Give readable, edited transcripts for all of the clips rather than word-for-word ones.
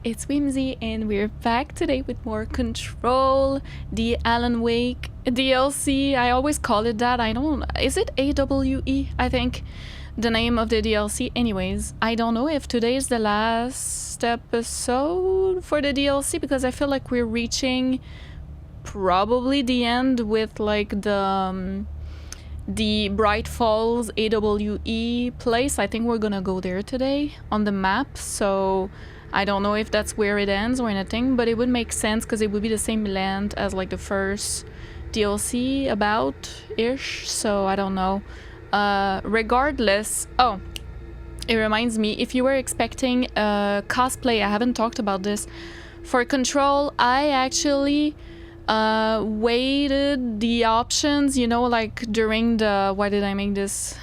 it's Whimsy and we're back today with more Control, the Alan Wake DLC. I always call it that. I don't... Is it AWE? I think the name of the DLC. Anyways, I don't know if today is the last episode for the DLC because I feel like we're reaching probably the end with like the Bright Falls AWE place. I think we're gonna go there today on the map, so I don't know if that's where it ends or anything, but it would make sense because it would be the same land as like the first DLC about-ish, so I don't know. Regardless, oh, it reminds me, if you were expecting cosplay, I haven't talked about this, for Control, I actually weighted the options, you know, like during the, why did I make this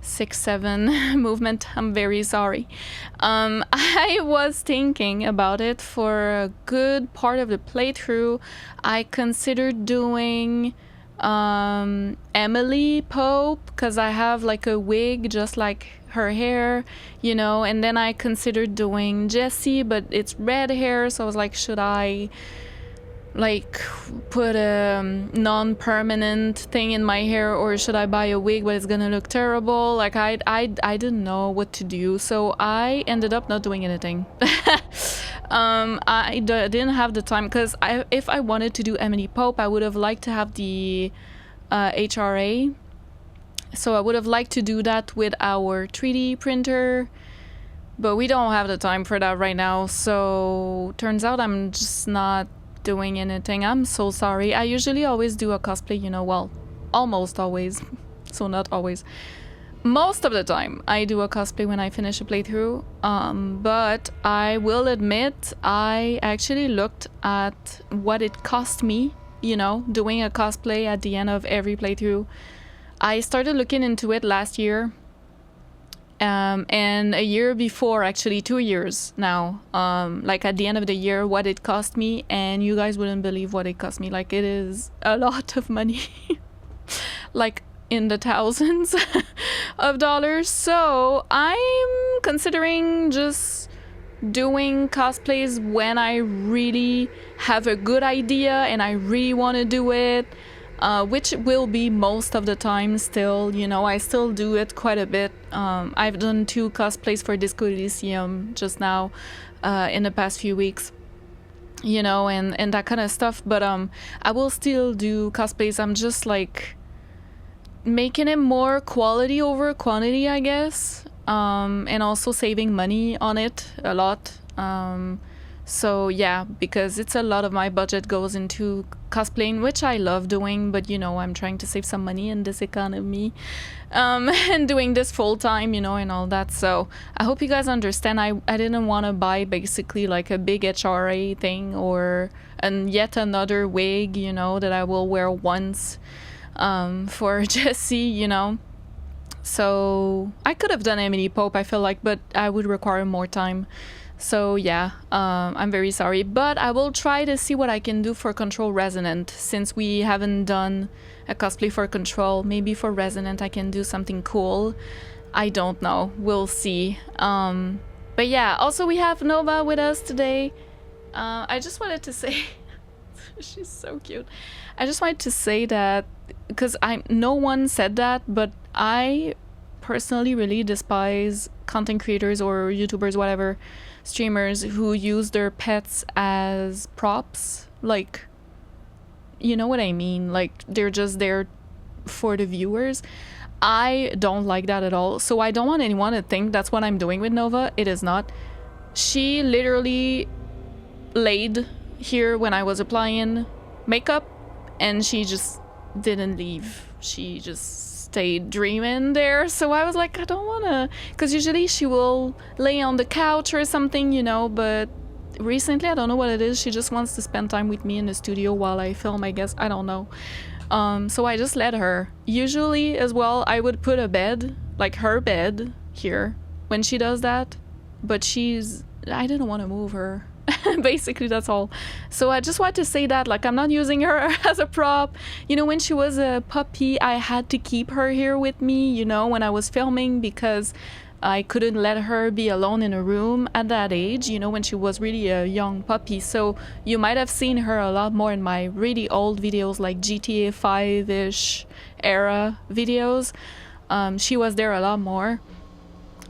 6-7 movement? I'm very sorry. I was thinking about it for a good part of the playthrough. I considered doing Emily Pope because I have like a wig just like her hair, you know, and then I considered doing Jessie, but it's red hair, so I was like, should I like put a non-permanent thing in my hair, or should I buy a wig but it's gonna look terrible? Like I didn't know what to do, so I ended up not doing anything. I didn't have the time because if I wanted to do Emily Pope, I would have liked to have the HRA, so I would have liked to do that with our 3D printer, but we don't have the time for that right now, so turns out I'm just not doing anything. I'm so sorry. I usually always do a cosplay, you know, well, almost always, so not always. Most of the time I do a cosplay when I finish a playthrough, but I will admit I actually looked at what it cost me, you know, doing a cosplay at the end of every playthrough. I started looking into it last year, and a year before, actually 2 years now, like at the end of the year, what it cost me, and you guys wouldn't believe what it cost me. Like, it is a lot of money. Like in the thousands of dollars. So I'm considering just doing cosplays when I really have a good idea and I really want to do it, which will be most of the time still, you know. I still do it quite a bit. I've done 2 cosplays for Disco Elysium just now in the past few weeks, you know, and that kind of stuff, but I will still do cosplays. I'm just like making it more quality over quantity, I guess, and also saving money on it a lot. So yeah, because it's a lot of my budget goes into cosplaying, which I love doing, but you know, I'm trying to save some money in this economy, and doing this full time, you know, and all that. So I hope you guys understand. I didn't want to buy basically like a big HRA thing or yet another wig, you know, that I will wear once for Jessie, you know. So I could have done Emily Pope, I feel like, but I would require more time. So yeah, I'm very sorry, but I will try to see what I can do for Control Resonant, since we haven't done a cosplay for Control. Maybe for Resonant I can do something cool. I don't know, we'll see. But yeah, also we have Nova with us today. I just wanted to say she's so cute. I just wanted to say that because no one said that, but I personally really despise content creators or YouTubers, whatever, streamers who use their pets as props. Like, you know what I mean? Like, they're just there for the viewers. I don't like that at all. So I don't want anyone to think that's what I'm doing with Nova. It is not. She literally laid here when I was applying makeup, and she just didn't leave. She just stayed dreaming there. So I was like, I don't wanna, because usually she will lay on the couch or something, you know, but recently, I don't know what it is, she just wants to spend time with me in the studio while I film, I guess. I don't know. So I just let her. Usually as well, I would put a bed, like her bed here when she does that, but I didn't want to move her. Basically, that's all. So I just wanted to say that, like, I'm not using her as a prop. You know, when she was a puppy, I had to keep her here with me, you know, when I was filming, because I couldn't let her be alone in a room at that age, you know, when she was really a young puppy. So you might have seen her a lot more in my really old videos, like GTA 5-ish era videos. She was there a lot more.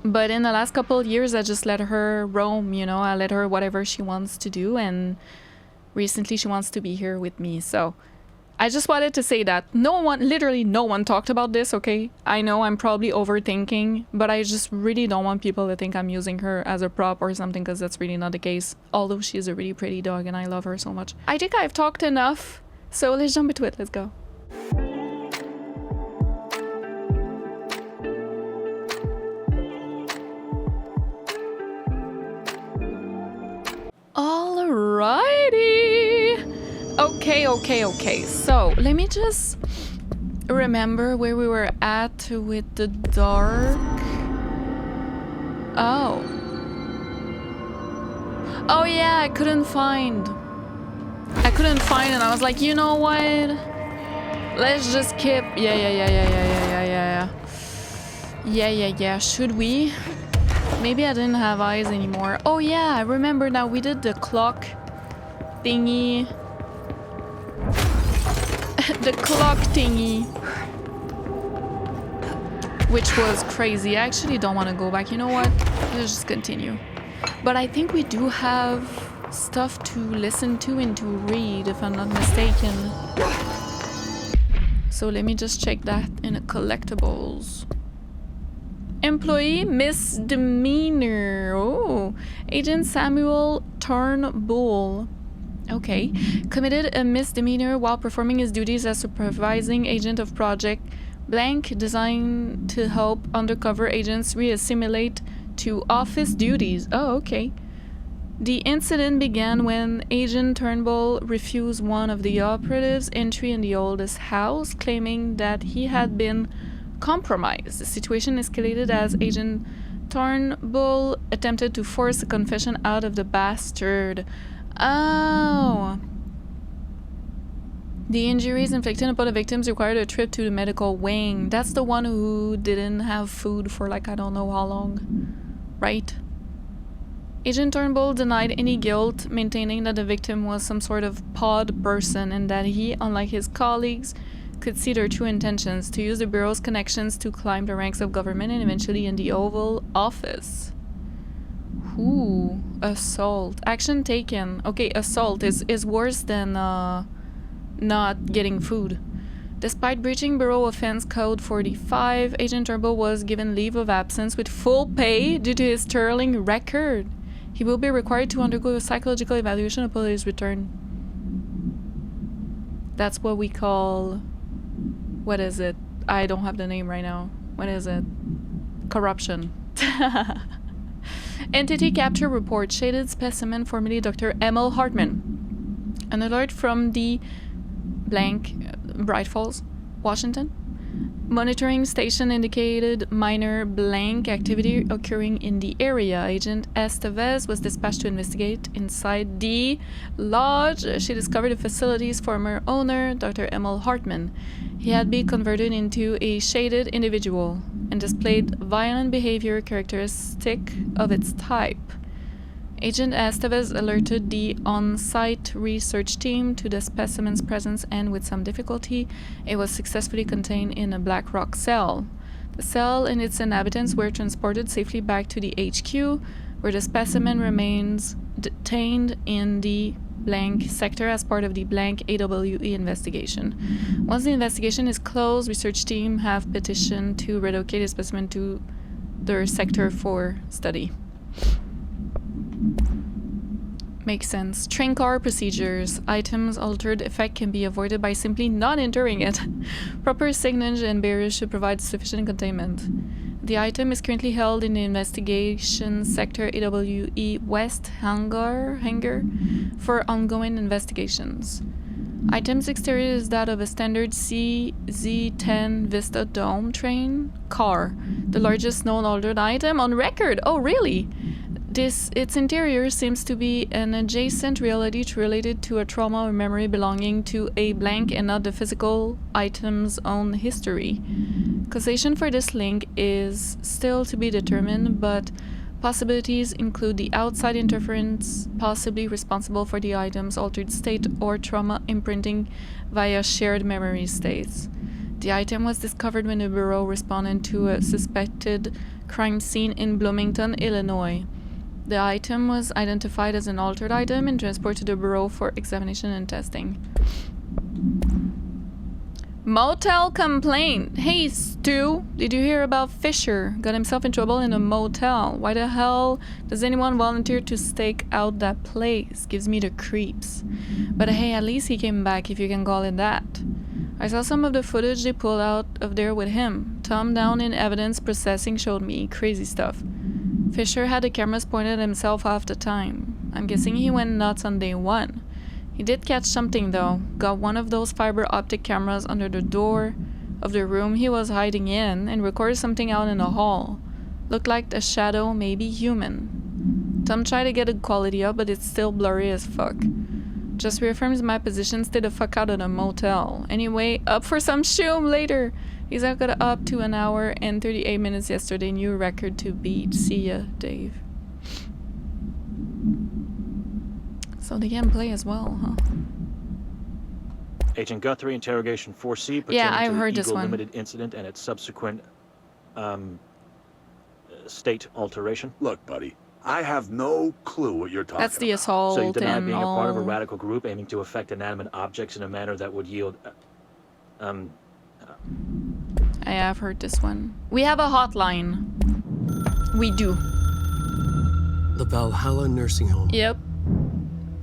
But in the last couple of years, I just let her roam, you know, I let her whatever she wants to do. And recently she wants to be here with me. So I just wanted to say that literally no one talked about this, okay? I know I'm probably overthinking, but I just really don't want people to think I'm using her as a prop or something, because that's really not the case. Although she's a really pretty dog and I love her so much. I think I've talked enough, so let's jump into it. Let's go. Alrighty. Okay. So let me just remember where we were at with the dark. Oh yeah, I couldn't find and I was like, you know what? Let's just keep. Yeah. Should we? Maybe I didn't have eyes anymore. Oh yeah, I remember now. We did the clock thingy. The clock thingy. Which was crazy. I actually don't want to go back. You know what? Let's just continue. But I think we do have stuff to listen to and to read, if I'm not mistaken. So let me just check that in the collectibles. Employee misdemeanor. Oh, Agent Samuel Turnbull. Okay. Committed a misdemeanor while performing his duties as supervising agent of Project Blank, designed to help undercover agents reassimilate to office duties. Oh, okay. The incident began when Agent Turnbull refused one of the operatives' entry in the oldest house, claiming that he had been compromised. The situation escalated as Agent Turnbull attempted to force a confession out of the bastard. Oh. The injuries inflicted upon the victims required a trip to the medical wing. That's the one who didn't have food for like I don't know how long, right? Agent Turnbull denied any guilt, maintaining that the victim was some sort of pod person and that he, unlike his colleagues, could see their true intentions: to use the Bureau's connections to climb the ranks of government and eventually in the Oval Office. Ooh, assault. Action taken. Okay, assault is worse than not getting food. Despite breaching Bureau Offense Code 45, Agent Turnbull was given leave of absence with full pay due to his sterling record. He will be required to undergo a psychological evaluation upon his return. That's what we call... What is it? I don't have the name right now. What is it? Corruption. Entity capture report. Shaded specimen, formerly Dr. Emil Hartman. An alert from the blank Bright Falls, Washington. Monitoring station indicated minor blank activity occurring in the area. Agent Estevez was dispatched to investigate inside the lodge. She discovered the facility's former owner, Dr. Emil Hartman. He had been converted into a shaded individual and displayed violent behavior characteristic of its type. Agent Estevez alerted the on-site research team to the specimen's presence, and with some difficulty, it was successfully contained in a black rock cell. The cell and its inhabitants were transported safely back to the HQ, where the specimen remains detained in the blank sector as part of the blank AWE investigation. Once the investigation is closed, research team have petitioned to relocate the specimen to their sector for study. Makes sense. Train car procedures. Items altered effect can be avoided by simply not entering it. Proper signage and barriers should provide sufficient containment. The item is currently held in the investigation sector AWE West hangar for ongoing investigations. Item's exterior is that of a standard CZ10 Vista Dome train car, the largest known altered item on record. Oh, really? Its interior seems to be an adjacent reality related to a trauma or memory belonging to a blank and not the physical item's own history. Causation for this link is still to be determined, but possibilities include the outside interference possibly responsible for the item's altered state or trauma imprinting via shared memory states. The item was discovered when the Bureau responded to a suspected crime scene in Bloomington, Illinois. The item was identified as an altered item and transported to the Bureau for examination and testing. Motel complaint. Hey Stu, did you hear about Fisher? Got himself in trouble in a motel. Why the hell does anyone volunteer to stake out that place? Gives me the creeps. But hey, at least he came back, if you can call it that. I saw some of the footage they pulled out of there with him. Thumb down in evidence processing showed me crazy stuff. Fisher had the cameras pointed at himself half the time. I'm guessing he went nuts on day one. He did catch something though. Got one of those fiber optic cameras under the door of the room he was hiding in and recorded something out in the hall. Looked like a shadow, maybe human. Tom tried to get the quality up, but it's still blurry as fuck. Just reaffirms my position, stay the fuck out of the motel. Anyway, up for some shoom later. He's got up to an hour and 38 minutes yesterday. New record to beat. See ya, Dave. So they can play as well, huh? Agent Guthrie, interrogation 4C, pertaining yeah, I've to heard the this Eagle one. Limited incident and its subsequent state alteration. Look, buddy, I have no clue what you're talking That's the about. assault So you deny and being a part of a all. radical group aiming to affect inanimate objects in a manner that would yield I have heard this one. We have a hotline. We do. The Valhalla Nursing Home. Yep.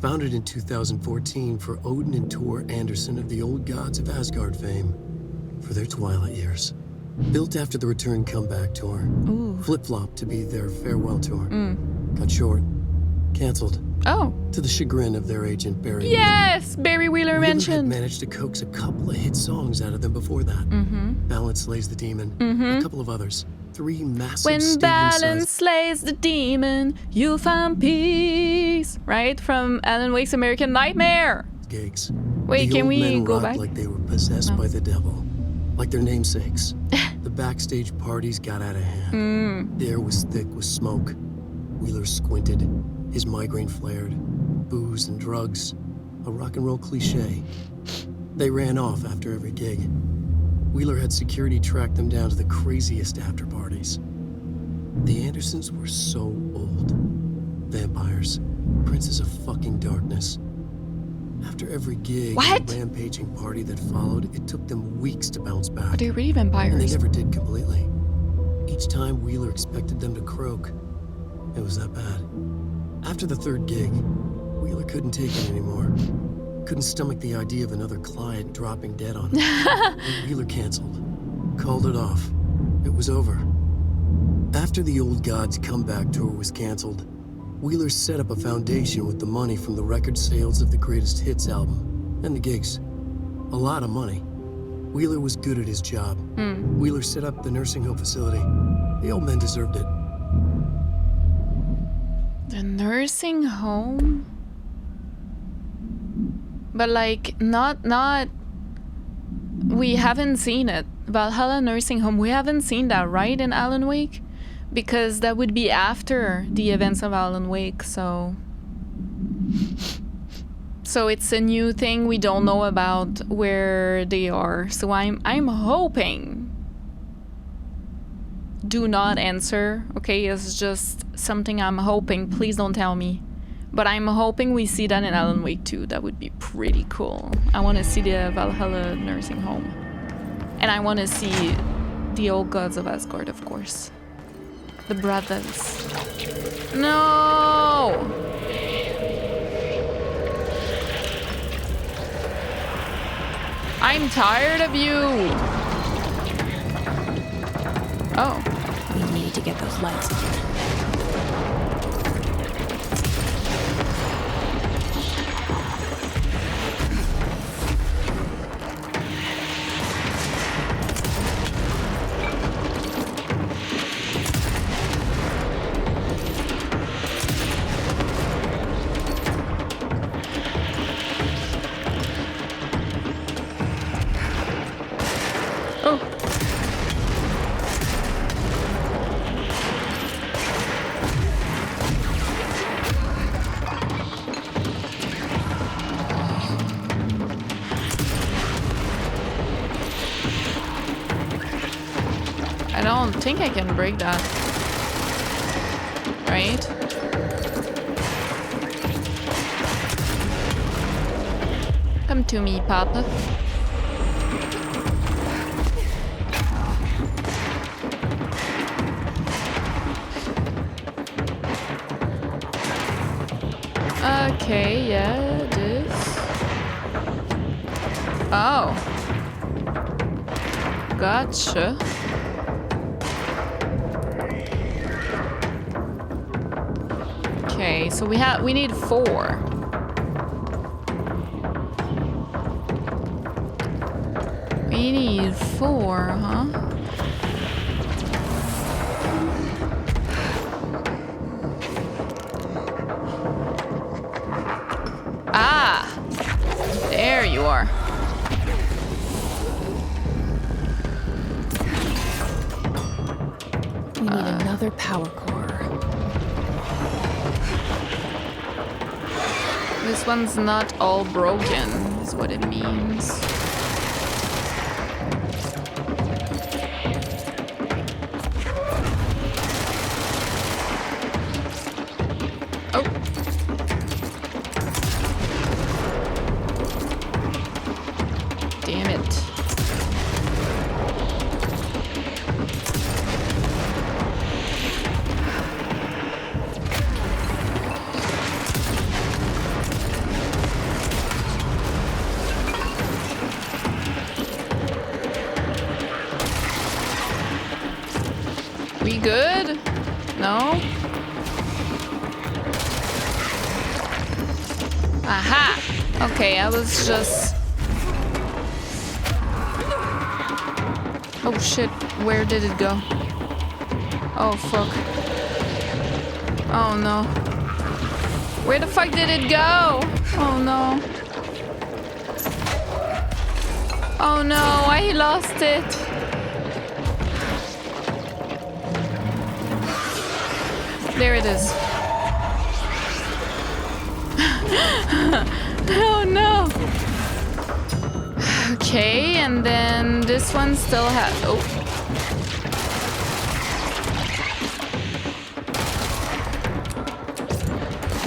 Founded in 2014 for Odin and Tor Anderson of the Old Gods of Asgard fame for their twilight years. Built after the return comeback tour. Ooh. Flip-flopped to be their farewell tour. Mm. Cut short. Cancelled. Oh. To the chagrin of their agent, Barry. Yes! Barry Wheeler Wheeler mentioned. had managed to coax a couple of hit songs out of them before that. Mm-hmm. Balance Slays the Demon. Mm-hmm. A couple of others. 3 massive When balance stadium-sized slays the demon, you'll find peace. Right? From Alan Wake's American Nightmare. gigs. Wait, The can old we men go rocked back? like they were possessed No. by the devil. Like their namesakes. The backstage parties got out of hand. The air was thick with smoke. Wheeler squinted. His migraine flared. Booze and drugs. A rock and roll cliche. They ran off after every gig. Wheeler had security track them down to the craziest after parties. The Andersons were so old. Vampires. Princes of fucking darkness. After every gig What? and rampaging party that followed, it took them weeks to bounce back. Are they really And they vampires? never did completely. Each time Wheeler expected them to croak. It was that bad. After the third gig, Wheeler couldn't take it anymore. Couldn't stomach the idea of another client dropping dead on him. Wheeler canceled. Called it off. It was over. After the Old Gods comeback tour was canceled, Wheeler set up a foundation with the money from the record sales of the Greatest Hits album and the gigs. A lot of money. Wheeler was good at his job. Wheeler set up the nursing home facility. The old men deserved it. The nursing home? But like, not, we haven't seen it. Valhalla Nursing Home, we haven't seen that, right, in Alan Wake? Because that would be after the events of Alan Wake, so it's a new thing we don't know about where they are. So I'm hoping. Do not answer, okay? It's just something I'm hoping. Please don't tell me. But I'm hoping we see that in Alan Wake 2. That would be pretty cool. I want to see the Valhalla Nursing Home. And I want to see the Old Gods of Asgard, of course. The brothers. No! I'm tired of you! Oh. We need to get those lights on. don't think I can break that. Right? Come to me, Papa. Okay, yeah, this. Oh. Gotcha. Okay, so we need 4. We need 4, huh? Ah! There you are. We need another power core. This one's not all broken, is what it means. Oh. Damn it. We good? No? Aha! Okay, I was just... Oh shit, where did it go? Oh fuck. Oh no. Where the fuck did it go? Oh no. Oh no, I lost it. There it is. Oh no. Okay, and then this one still has... Oh.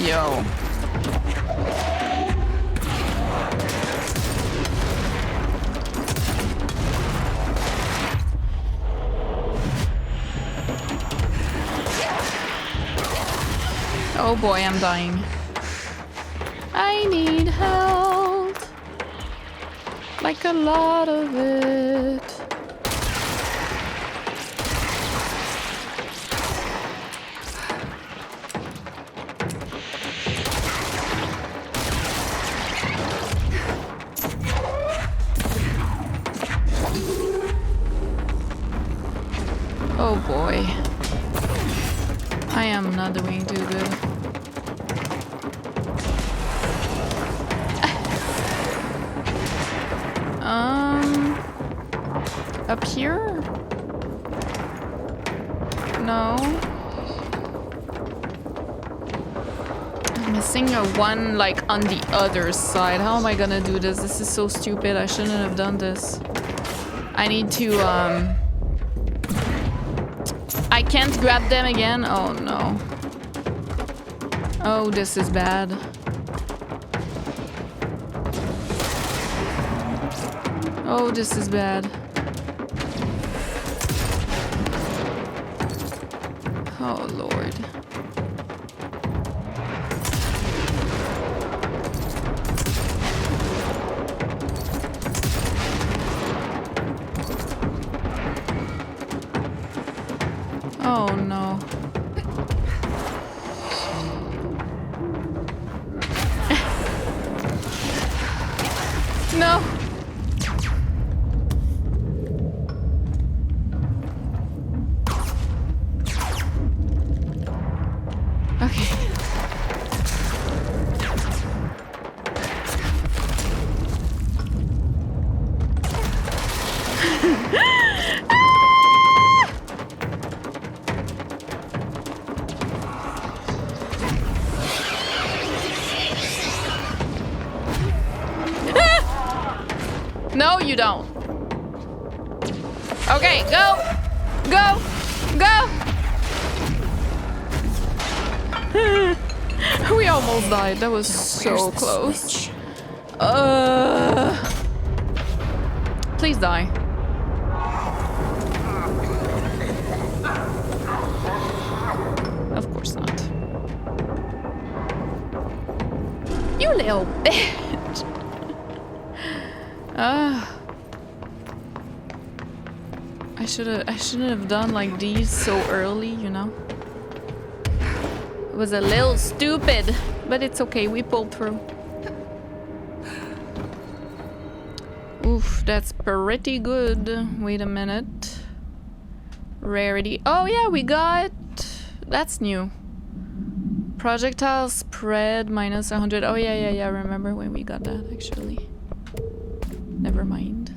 Yo. Oh boy, I'm dying. I need help. Like a lot of it. Oh boy. I am not doing too good. Up here? No. I'm missing a one like on the other side. How am I gonna do this? This is so stupid. I shouldn't have done this. I need to I can't grab them again. Oh no. Oh, this is bad. Oh, this is bad. Oh, Lord. Oh, no. No. No, you don't. Okay, go! Go! Go! We almost died. That was so close. Please die. Of course not. You little bitch. I shouldn't have done like these so early, you know. It was a little stupid, but it's okay. We pulled through. Oof, that's pretty good. Wait a minute. Rarity. Oh yeah, we got... That's new. Projectile spread minus 100. Oh yeah. I remember when we got that, actually. Never mind.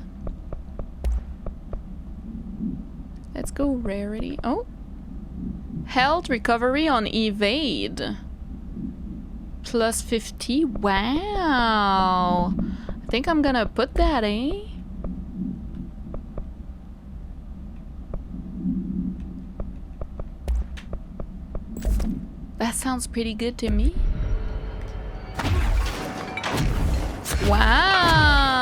Let's go rarity. Oh. Health recovery on evade. Plus 50. Wow. I think I'm gonna put that, eh? That sounds pretty good to me. Wow.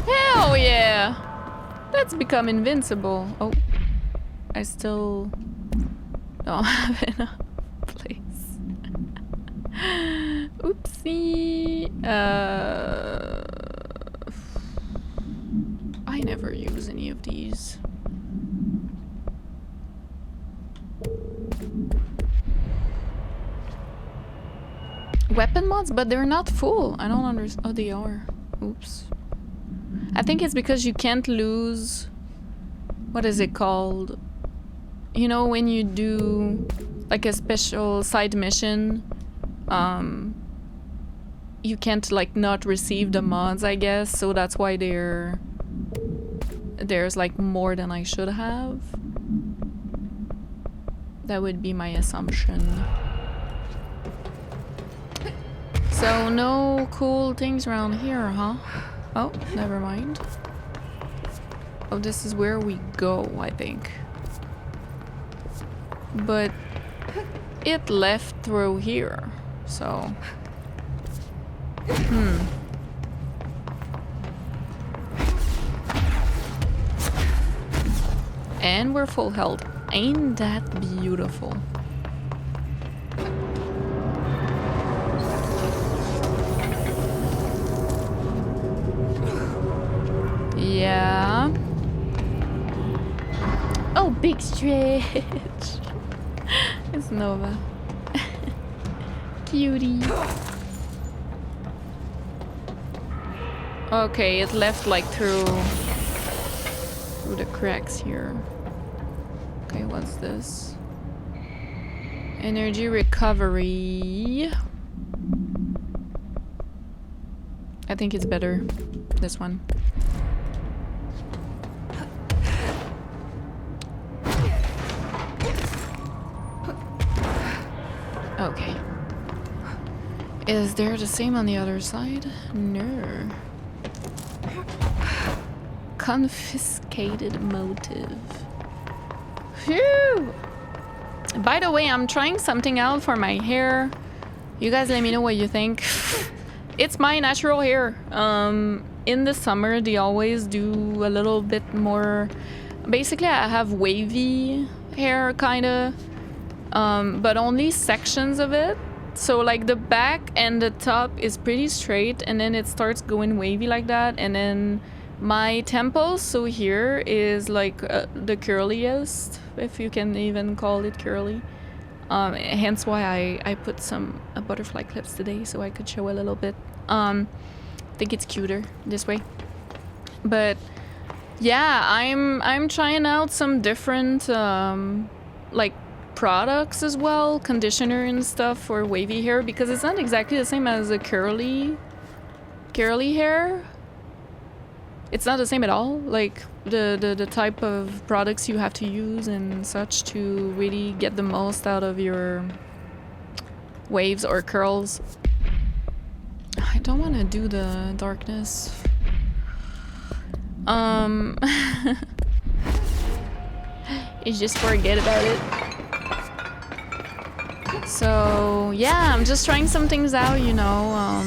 Hell yeah. Let's become invincible. Oh. I still don't have enough place. Oopsie. I never use any of these. Weapon mods, but they're not full. I don't understand. Oh, they are. Oops. I think it's because you can't lose... What is it called? You know, when you do like a special side mission, you can't like not receive the mods, I guess. So that's why there's like more than I should have. That would be my assumption. So no cool things around here, huh? Oh, never mind. Oh, this is where we go, I think. But it left through here, so... And we're full health. Ain't that beautiful? Yeah. Oh, big stretch. It's Nova. Cutie. Okay, it left like through the cracks here. Okay, what's this? Energy recovery. I think it's better, this one. Okay. Is there the same on the other side? No. Confiscated motive. Phew! By the way, I'm trying something out for my hair. You guys let me know what you think. It's my natural hair. In the summer, they always do a little bit more... Basically, I have wavy hair, kinda. But only sections of it. So like the back and the top is pretty straight, and then it starts going wavy like that, and then my temples, so here is like the curliest, if you can even call it curly. Hence why I put some butterfly clips today, so I could show a little bit. I think it's cuter this way. But yeah, I'm trying out some different like products as well, conditioner and stuff for wavy hair, because it's not exactly the same as a curly hair. It's not the same at all, like the type of products you have to use and such to really get the most out of your waves or curls. I don't want to do the darkness. You just forget about it. So yeah, I'm just trying some things out, you know.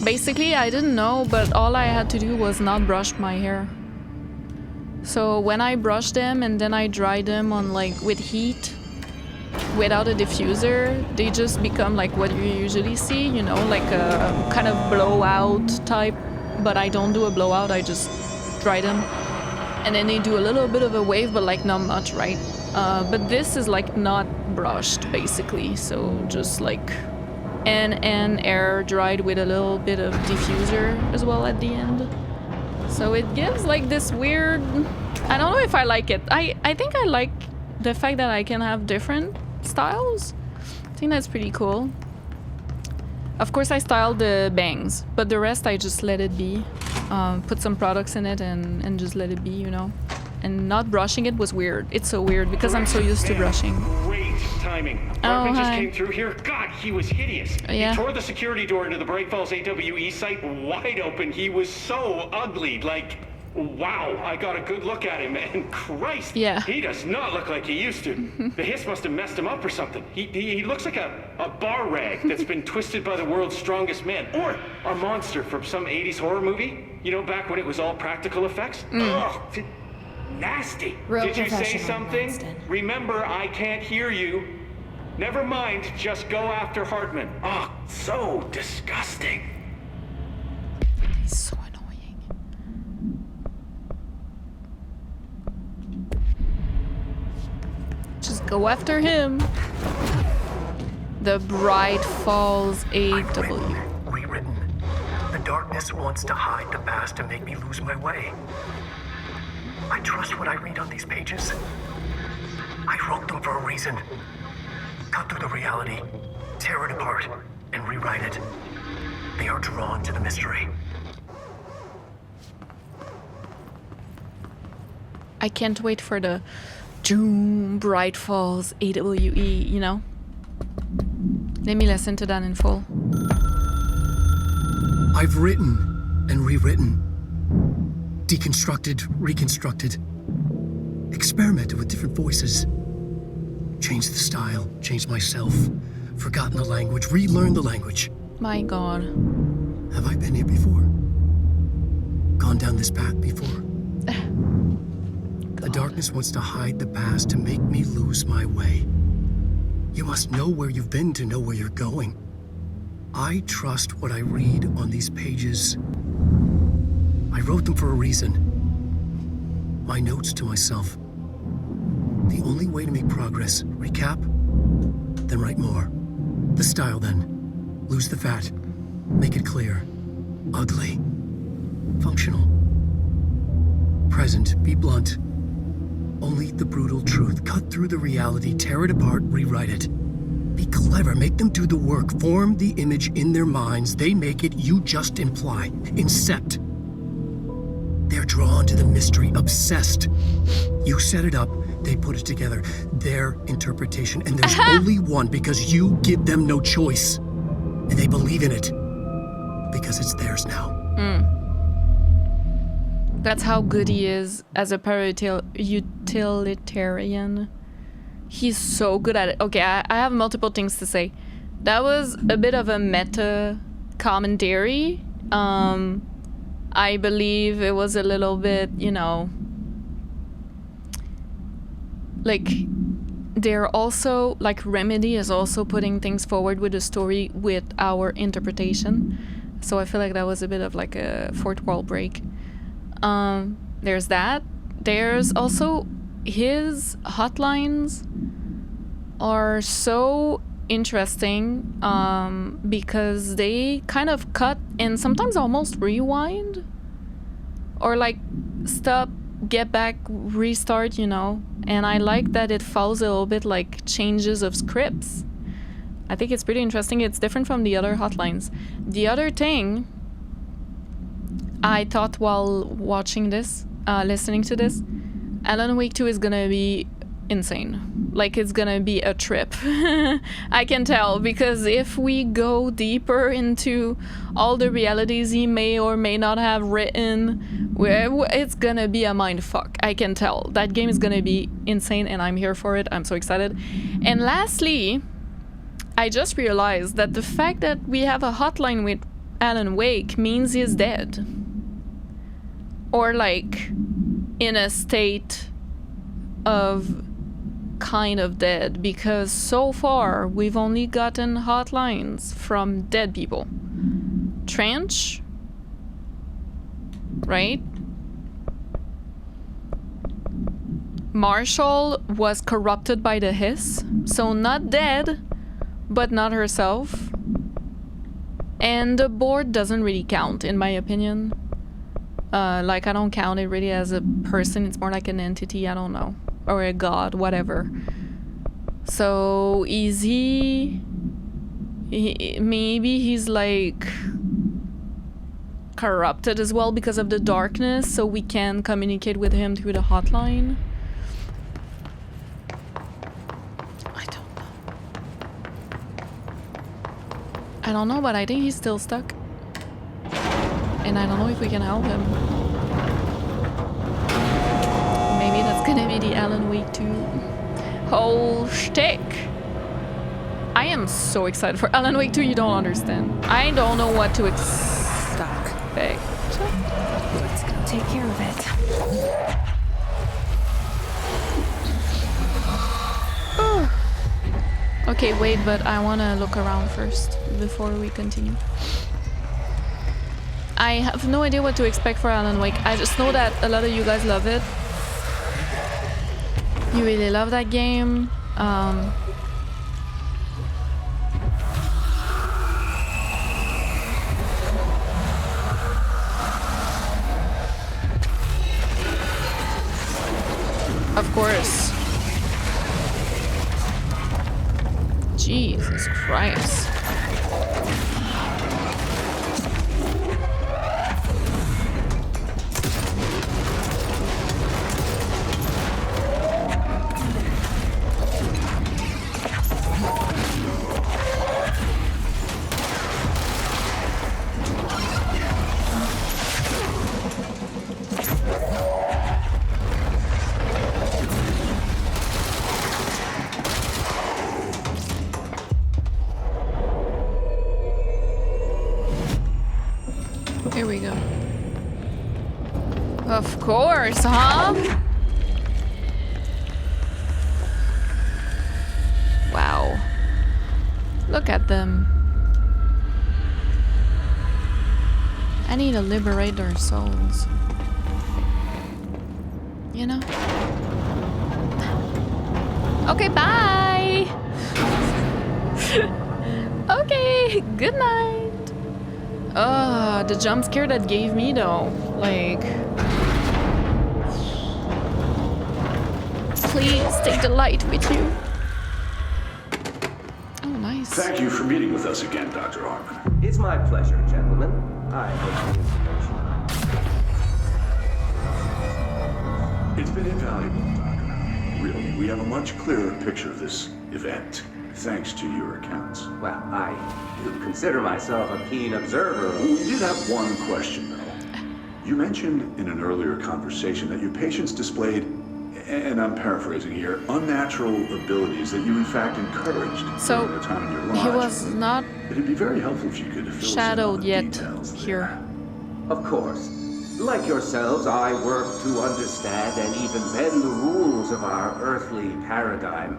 Basically, I didn't know, but all I had to do was not brush my hair. So when I brush them and then I dry them on like with heat, without a diffuser, they just become like what you usually see, you know, like a kind of blowout type. But I don't do a blowout, I just dry them. And then they do a little bit of a wave, but like not much, right? But this is like not brushed basically, so just like and air dried with a little bit of diffuser as well at the end. So it gives like this weird, I don't know if I like it. I think I like the fact that I can have different styles. I think that's pretty cool. Of course I styled the bangs, but the rest I just let it be. Put some products in it and just let it be, you know. And not brushing it was weird. It's so weird because I'm so used to brushing. Great timing. Oh, Hartman just hi. came through here. God, he was hideous. Yeah. He tore the security door into the Bright Falls AWE site wide open. He was so ugly. Like, wow. I got a good look at him, and Christ, Yeah. he does not look like he used to. The hiss must have messed him up or something. He looks like a bar rag that's been twisted by the world's strongest man. Or a monster from some 80s horror movie. You know, back when it was all practical effects. Ugh. Nasty. Real Did you say professional, something? Langston. Remember, I can't hear you. Never mind, just go after Hartman. Oh, so disgusting. He's so annoying. Just go after him. The Bright Falls AW. Rewritten. The darkness wants to hide the past to make me lose my way. I trust what I read on these pages. I wrote them for a reason. Cut through the reality, tear it apart, and rewrite it. They are drawn to the mystery. I can't wait for the Doom Bright Falls AWE, you know? Let me listen to that in full. I've written and rewritten, deconstructed, reconstructed, experimented with different voices, changed the style, changed myself, forgotten the language, relearned the language. My god. Have I been here before? Gone down this path before? The darkness wants to hide the past to make me lose my way. You must know where you've been to know where you're going. I trust what I read on these pages. I wrote them for a reason. My notes to myself. The only way to make progress, recap, then write more. The style then. Lose the fat. Make it clear. Ugly. Functional. Present. Be blunt. Only the brutal truth. Cut through the reality, tear it apart, rewrite it. Be clever, make them do the work, form the image in their minds. They make it, you just imply. Incept. They're drawn to the mystery, obsessed. You set it up, they put it together. Their interpretation, and there's only one because you give them no choice. And they believe in it because it's theirs now. That's how good he is as a utilitarian. He's so good at it. Okay, I have multiple things to say. That was a bit of a meta commentary. I believe it was a little bit, you know, like they're also, like Remedy is also putting things forward with the story with our interpretation. So I feel like that was a bit of like a fourth wall break. There's that. There's also his hotlines are so interesting because they kind of cut and sometimes almost rewind or like stop, get back, restart, you know. And I like that it follows a little bit like changes of scripts. I think it's pretty interesting. It's different from the other hotlines. The other thing I thought while watching this, listening to this, Alan Wake 2 is gonna be insane. Like it's gonna be a trip. I can tell, because if we go deeper into all the realities he may or may not have written, it's gonna be a mind fuck. I can tell. That game is gonna be insane and I'm here for it. I'm so excited. And lastly, I just realized that the fact that we have a hotline with Alan Wake means he's dead. Or like in a state of kind of dead, because so far we've only gotten hotlines from dead people. Trench, right? Marshall was corrupted by the hiss, so not dead, but not herself. And the board doesn't really count, in my opinion. Like, I don't count it really as a person, it's more like an entity, I don't know. Or a god, whatever. So, is he maybe he's like corrupted as well because of the darkness, so we can communicate with him through the hotline? I don't know, but I think he's still stuck. And I don't know if we can help him. Maybe that's gonna be the Alan Wake 2 whole shtick. I am so excited for Alan Wake 2, you don't understand. I don't know what to expect. Let's go take care of it. Okay, wait, but I want to look around first before we continue. I have no idea what to expect for Alan Wake. I just know that a lot of you guys love it. You really love that game. Of course. Jesus Christ. Here we go. Of course, huh? Wow. Look at them. I need to liberate their souls. You know? Okay, bye! Okay, good night. The jump scare that gave me though, like... Please take the light with you. Oh, nice. Thank you for meeting with us again, Dr. Harmon. It's my pleasure, gentlemen. I hope the information. It's been invaluable, Doctor. Really, we have a much clearer picture of this event, thanks to your accounts. Well, I do consider myself a keen observer. We did have one question, though. You mentioned in an earlier conversation that your patients displayed, and I'm paraphrasing here, unnatural abilities that you in fact encouraged during the time in your lodge. He was not It'd be very helpful if you could fill shadowed yet details here. Of course. Like yourselves, I work to understand and even bend the rules of our earthly paradigm.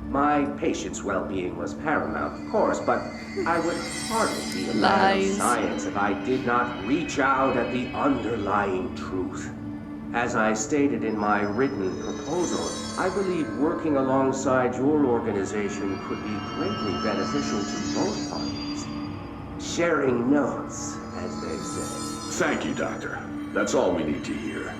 My patient's well-being was paramount, of course, but I would hardly be a man of science if I did not reach out at the underlying truth. As I stated in my written proposal, I believe working alongside your organization could be greatly beneficial to both parties. Sharing notes, as they say. Thank you, Doctor. That's all we need to hear.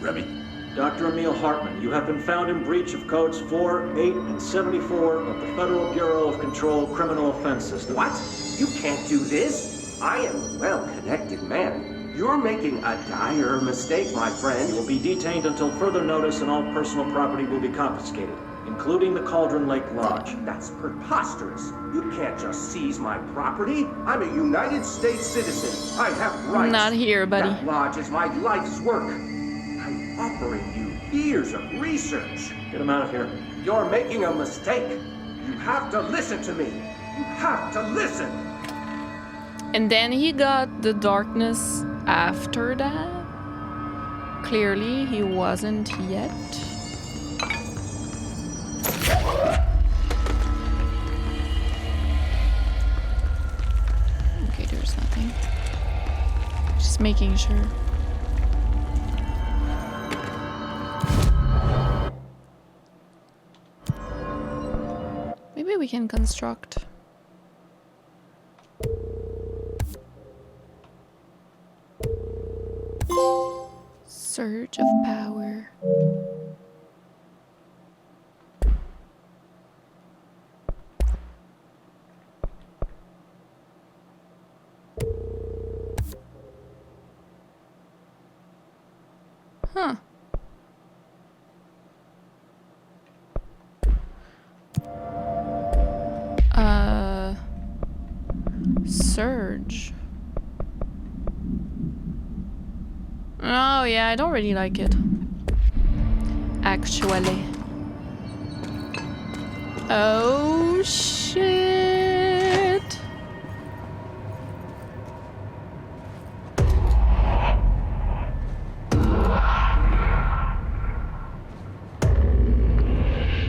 Remy? Dr. Emil Hartman, you have been found in breach of codes 4, 8, and 74 of the Federal Bureau of Control Criminal Offense System. What? You can't do this? I am a well-connected man. You're making a dire mistake, my friend. You will be detained until further notice and all personal property will be confiscated. In including the Cauldron Lake Lodge. That's preposterous. You can't just seize my property. I'm a United States citizen. I have rights. Not here, buddy. That lodge is my life's work. I'm offering you years of research. Get him out of here. You're making a mistake. You have to listen to me. You have to listen. And then he got the darkness after that. Clearly, he wasn't yet. Okay, there's nothing. Just making sure. Maybe we can construct. Surge of power. Huh. Surge. Oh yeah, I don't really like it. Actually. Oh shit.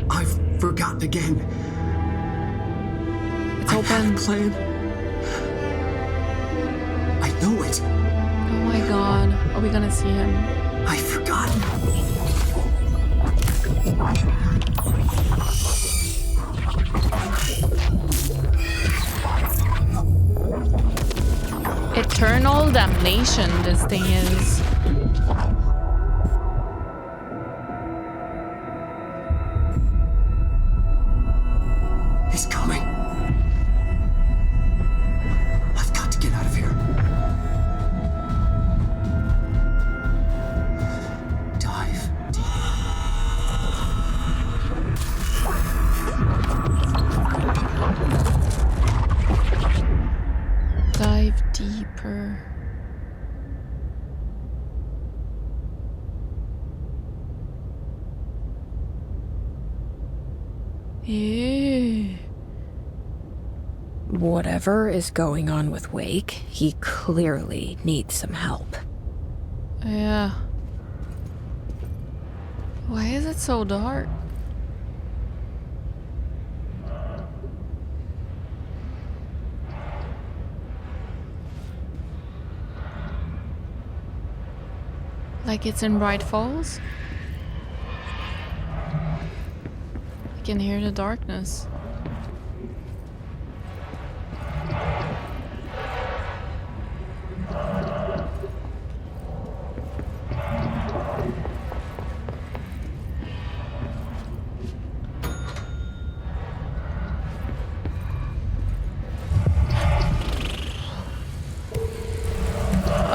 I've forgotten again. It's open. Plan. I know it. Oh my god. Are we gonna see him? I've forgotten. Eternal damnation, this thing is. He's coming. I've got to get out of here. Dive deep. Dive deeper. Ew. Whatever is going on with Wake, he clearly needs some help. Yeah. Why is it so dark? Like it's in Bright Falls? I can hear the darkness.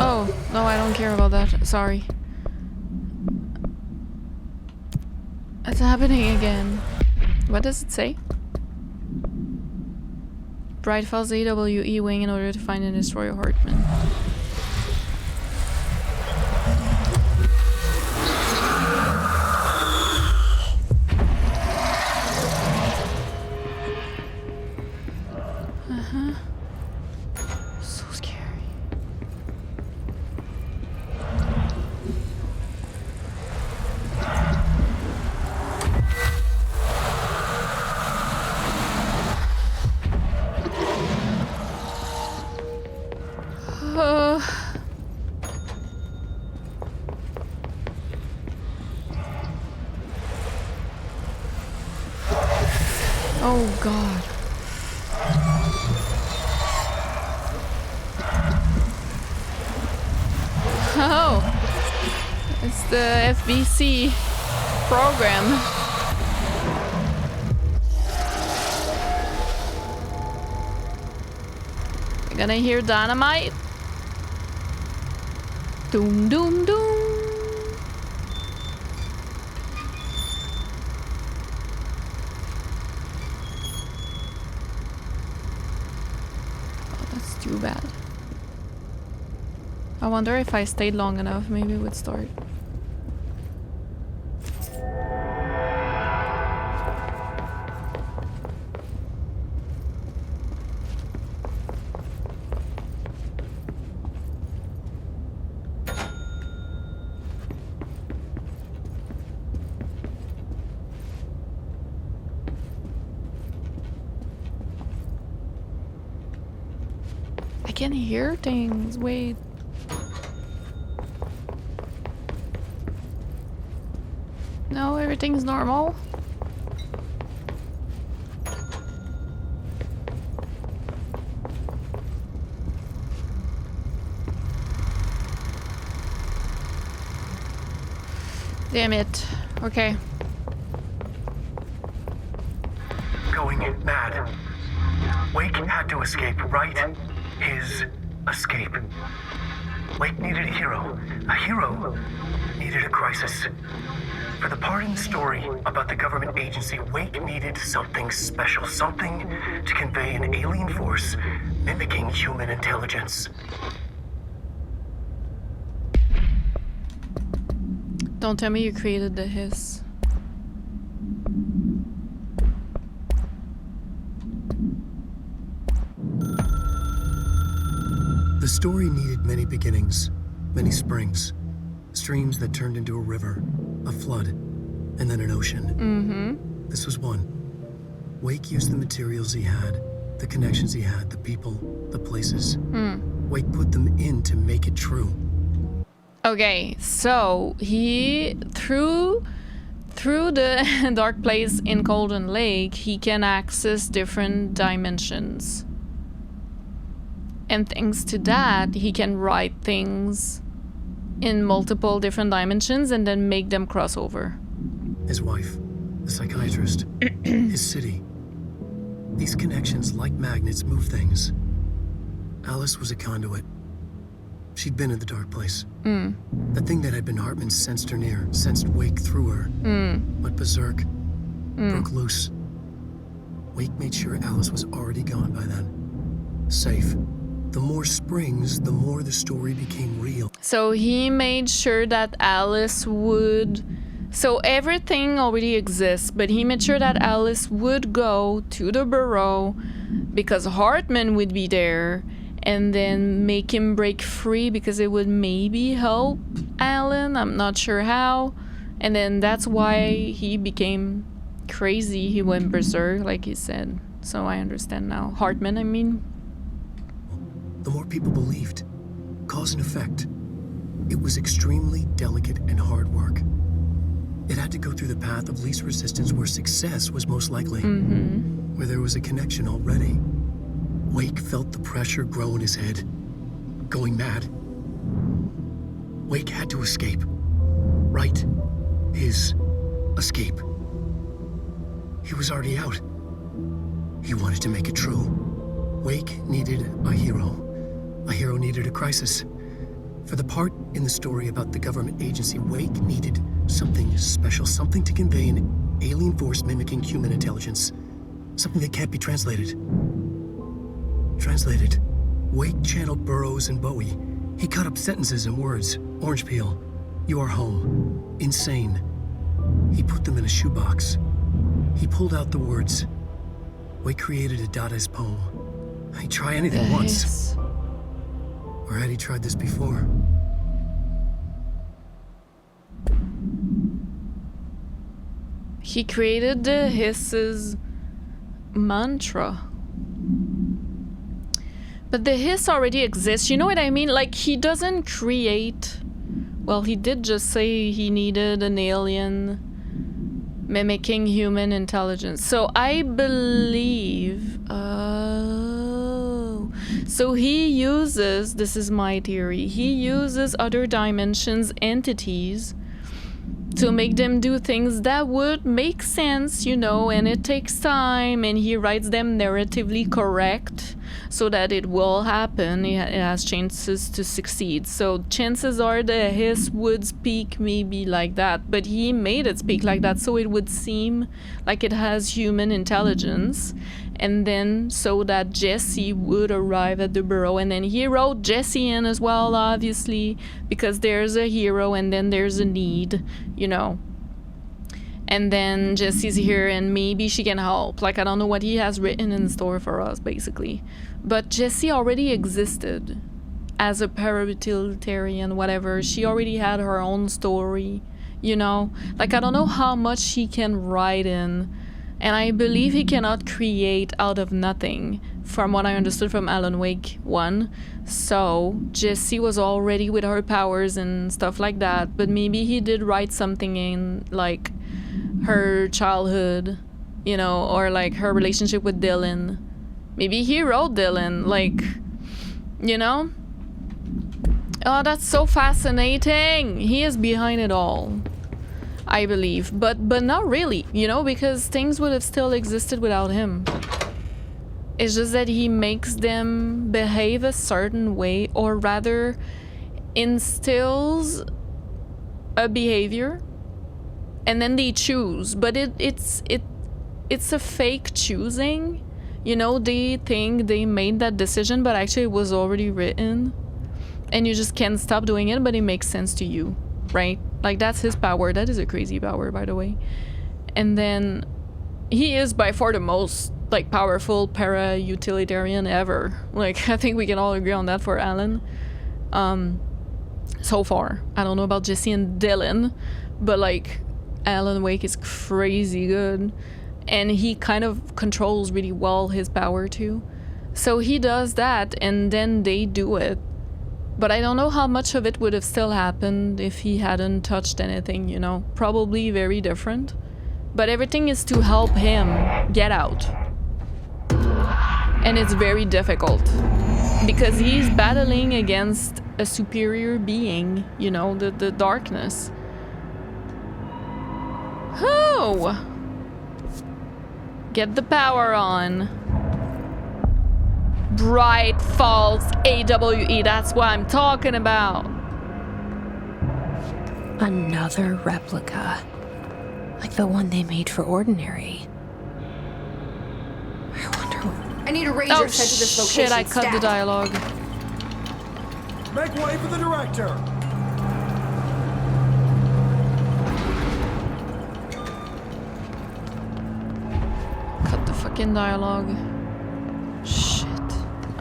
Oh, no, I don't care about that. Sorry. It's happening again. What does it say? Bright Falls AWE wing in order to find and destroy Hartman. So scary. Oh god. Oh, it's the FBC program. You're gonna hear dynamite. Doom, doom, doom. Too bad. I wonder if I stayed long enough, maybe it would start. I can hear things. Wait. No, everything's normal. Damn it. Okay. Going mad. Wake had to escape, right? His escape. Wake needed a hero. A hero needed a crisis. For the part in the story about the government agency, Wake needed something special. Something to convey an alien force mimicking human intelligence. Don't tell me you created the hiss. The story needed many beginnings, many springs. Streams that turned into a river, a flood, and then an ocean. Mm-hmm. This was one. Wake used the materials he had, the connections he had, the people, the places. Wake put them in to make it true. Okay, so he through the dark place in Golden Lake, he can access different dimensions. And thanks to that, he can write things in multiple different dimensions and then make them cross over. His wife, the psychiatrist, his city. These connections, like magnets, move things. Alice was a conduit. She'd been in the dark place. The thing that had been Hartman sensed her near, sensed Wake through her. But Berserk broke loose. Wake made sure Alice was already gone by then. Safe. The more springs, the more the story became real. So he made sure that Alice would... So everything already exists, but he made sure that Alice would go to the Bureau because Hartman would be there and then make him break free because it would maybe help Alan. I'm not sure how. And then that's why he became crazy. He went berserk, like he said. So I understand now. Hartman, I mean. The more people believed, cause and effect. It was extremely delicate and hard work. It had to go through the path of least resistance where success was most likely. Where there was a connection already. Wake felt the pressure grow in his head, going mad. Wake had to escape. Right. His escape. He was already out. He wanted to make it true. Wake needed a hero. A hero needed a crisis. For the part in the story about the government agency, Wake needed something special, something to convey an alien force mimicking human intelligence. Something that can't be translated. Translated. Wake channeled Burroughs and Bowie. He cut up sentences and words. Orange peel. You are home. Insane. He put them in a shoebox. He pulled out the words. Wake created a Dadaist poem. He'd try anything once. Or had he tried this before? He created the Hiss's mantra. But the Hiss already exists, you know what I mean? Like, he doesn't create... Well, he did just say he needed an alien mimicking human intelligence. So I believe... So he uses, this is my theory, he uses other dimensions entities to make them do things that would make sense, you know, and it takes time, and he writes them narratively correct. so that it will happen. It has chances to succeed. So chances are the hiss would speak maybe like that, but he made it speak like that, so it would seem like it has human intelligence. And then so that Jesse would arrive at the Bureau, and then he wrote Jesse in as well, obviously, because there's a hero and then there's a need, you know. And then Jesse's here and maybe she can help. Like, I don't know what he has written in store for us, basically. But Jessie already existed as a para-utilitarian, whatever. She already had her own story, you know. Like, I don't know how much he can write in. And I believe he cannot create out of nothing, from what I understood from Alan Wake 1. So, Jessie was already with her powers and stuff like that. But maybe he did write something in, like, her childhood, you know, or, like, her relationship with Dylan. Maybe he wrote Dylan, like, you know? Oh, that's so fascinating! He is behind it all. I believe, but not really, you know, because things would have still existed without him. It's just that he makes them behave a certain way, or rather instills a behavior, and then they choose. But it's a fake choosing, you know. They think they made that decision, but actually it was already written, and you just can't stop doing it. But it makes sense to you, right? Like, that's his power. That is a crazy power, by the way. And then he is by far the most, like, powerful para-utilitarian ever. Like, I think we can all agree on that for Alan. So far. I don't know about Jesse and Dylan, but, like, Alan Wake is crazy good. And he kind of controls really well his power, too. So he does that, and then they do it. But I don't know how much of it would have still happened if he hadn't touched anything, you know. Probably very different. But everything is to help him get out. And it's very difficult. Because he's battling against a superior being, you know, the darkness. Oh! Get the power on. Bright Falls AWE, that's what I'm talking about. Another replica. Like the one they made for Ordinary. I wonder what... I need a ranger sent to this location. Shit, I cut the dialogue. Make way for the director! Cut the fucking dialogue. Shit.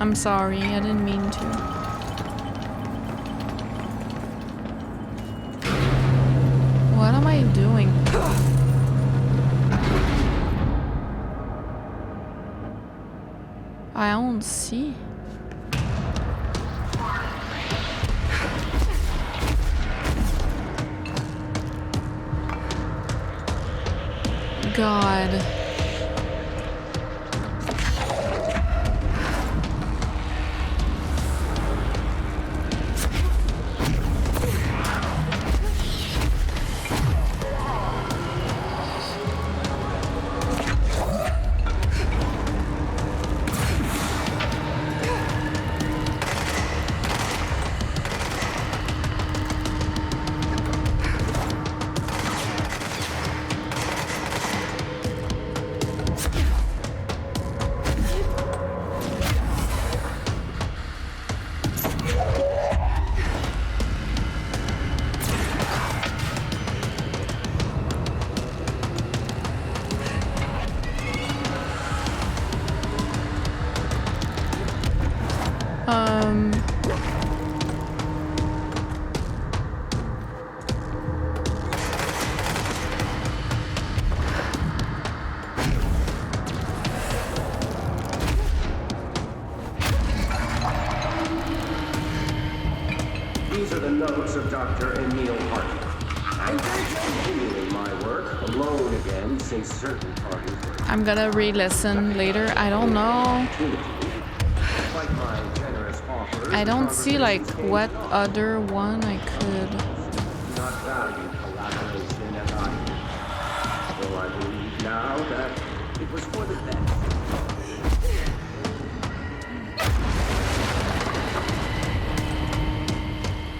I'm sorry, I didn't mean to. What am I doing? I don't see. God. These are the notes of Dr. Emil Hartman. I'm continuing my work alone again since certain parties were... I'm gonna re-listen later. I don't know. I don't see, like, what other one I could... Not value collaboration as I did. Though I believe now that it was for the best.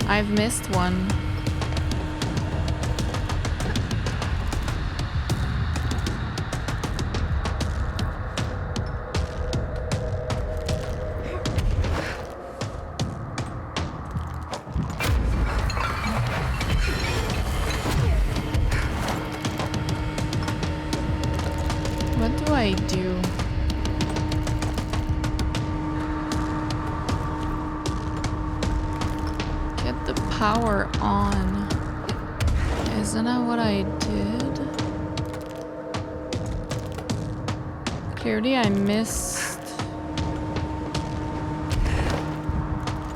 I've missed one. What do I do? Get the power on. Isn't that what I did? Clearly I missed.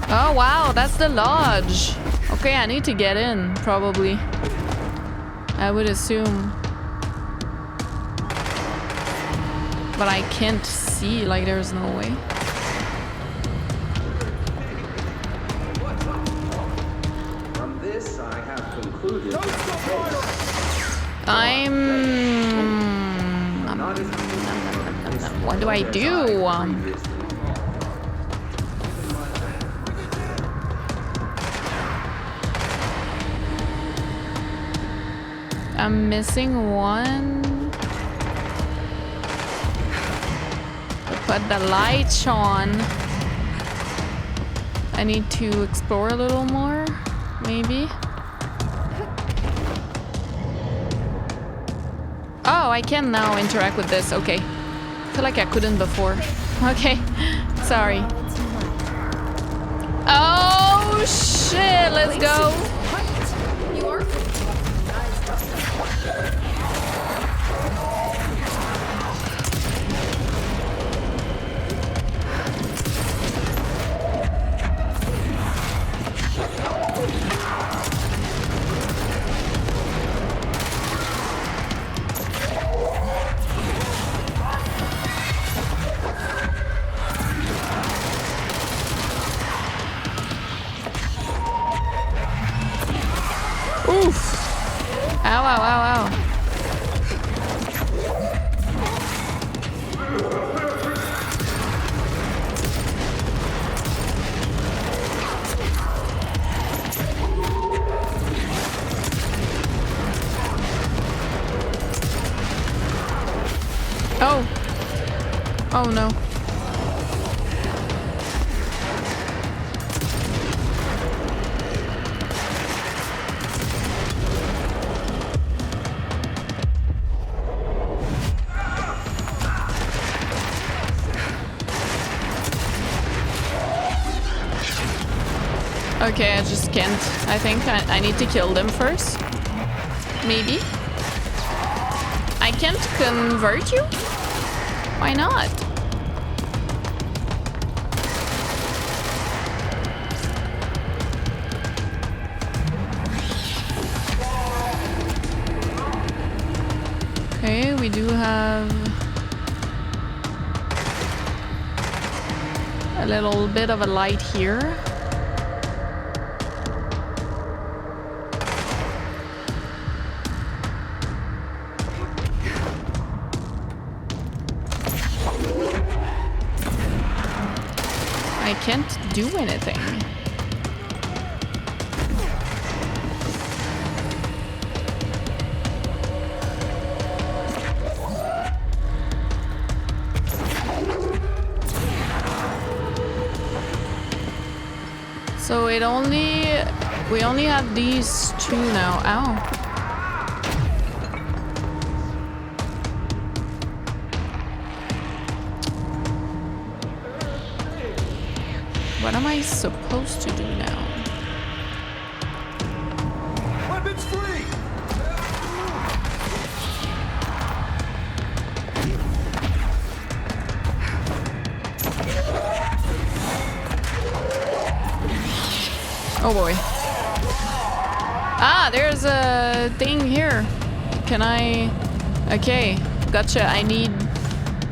Oh wow, that's the lodge. Okay, I need to get in, probably. I would assume. But I can't see, like there's no way. From this, I have concluded. What do I do? I'm missing one. Put the lights on. I need to explore a little more, maybe. Oh, I can now interact with this. Okay. I feel like I couldn't before. Okay. Sorry. Oh, shit. Let's go. Oh no. Okay, I just can't. I think I need to kill them first. Maybe. I can't convert you? Why not? Okay, we do have a little bit of a light here. I can't do anything. So we only have these two now. Ow. What am I supposed to do now? Weapons free! Oh boy. Ah, there's a thing here. Can I... Okay, gotcha.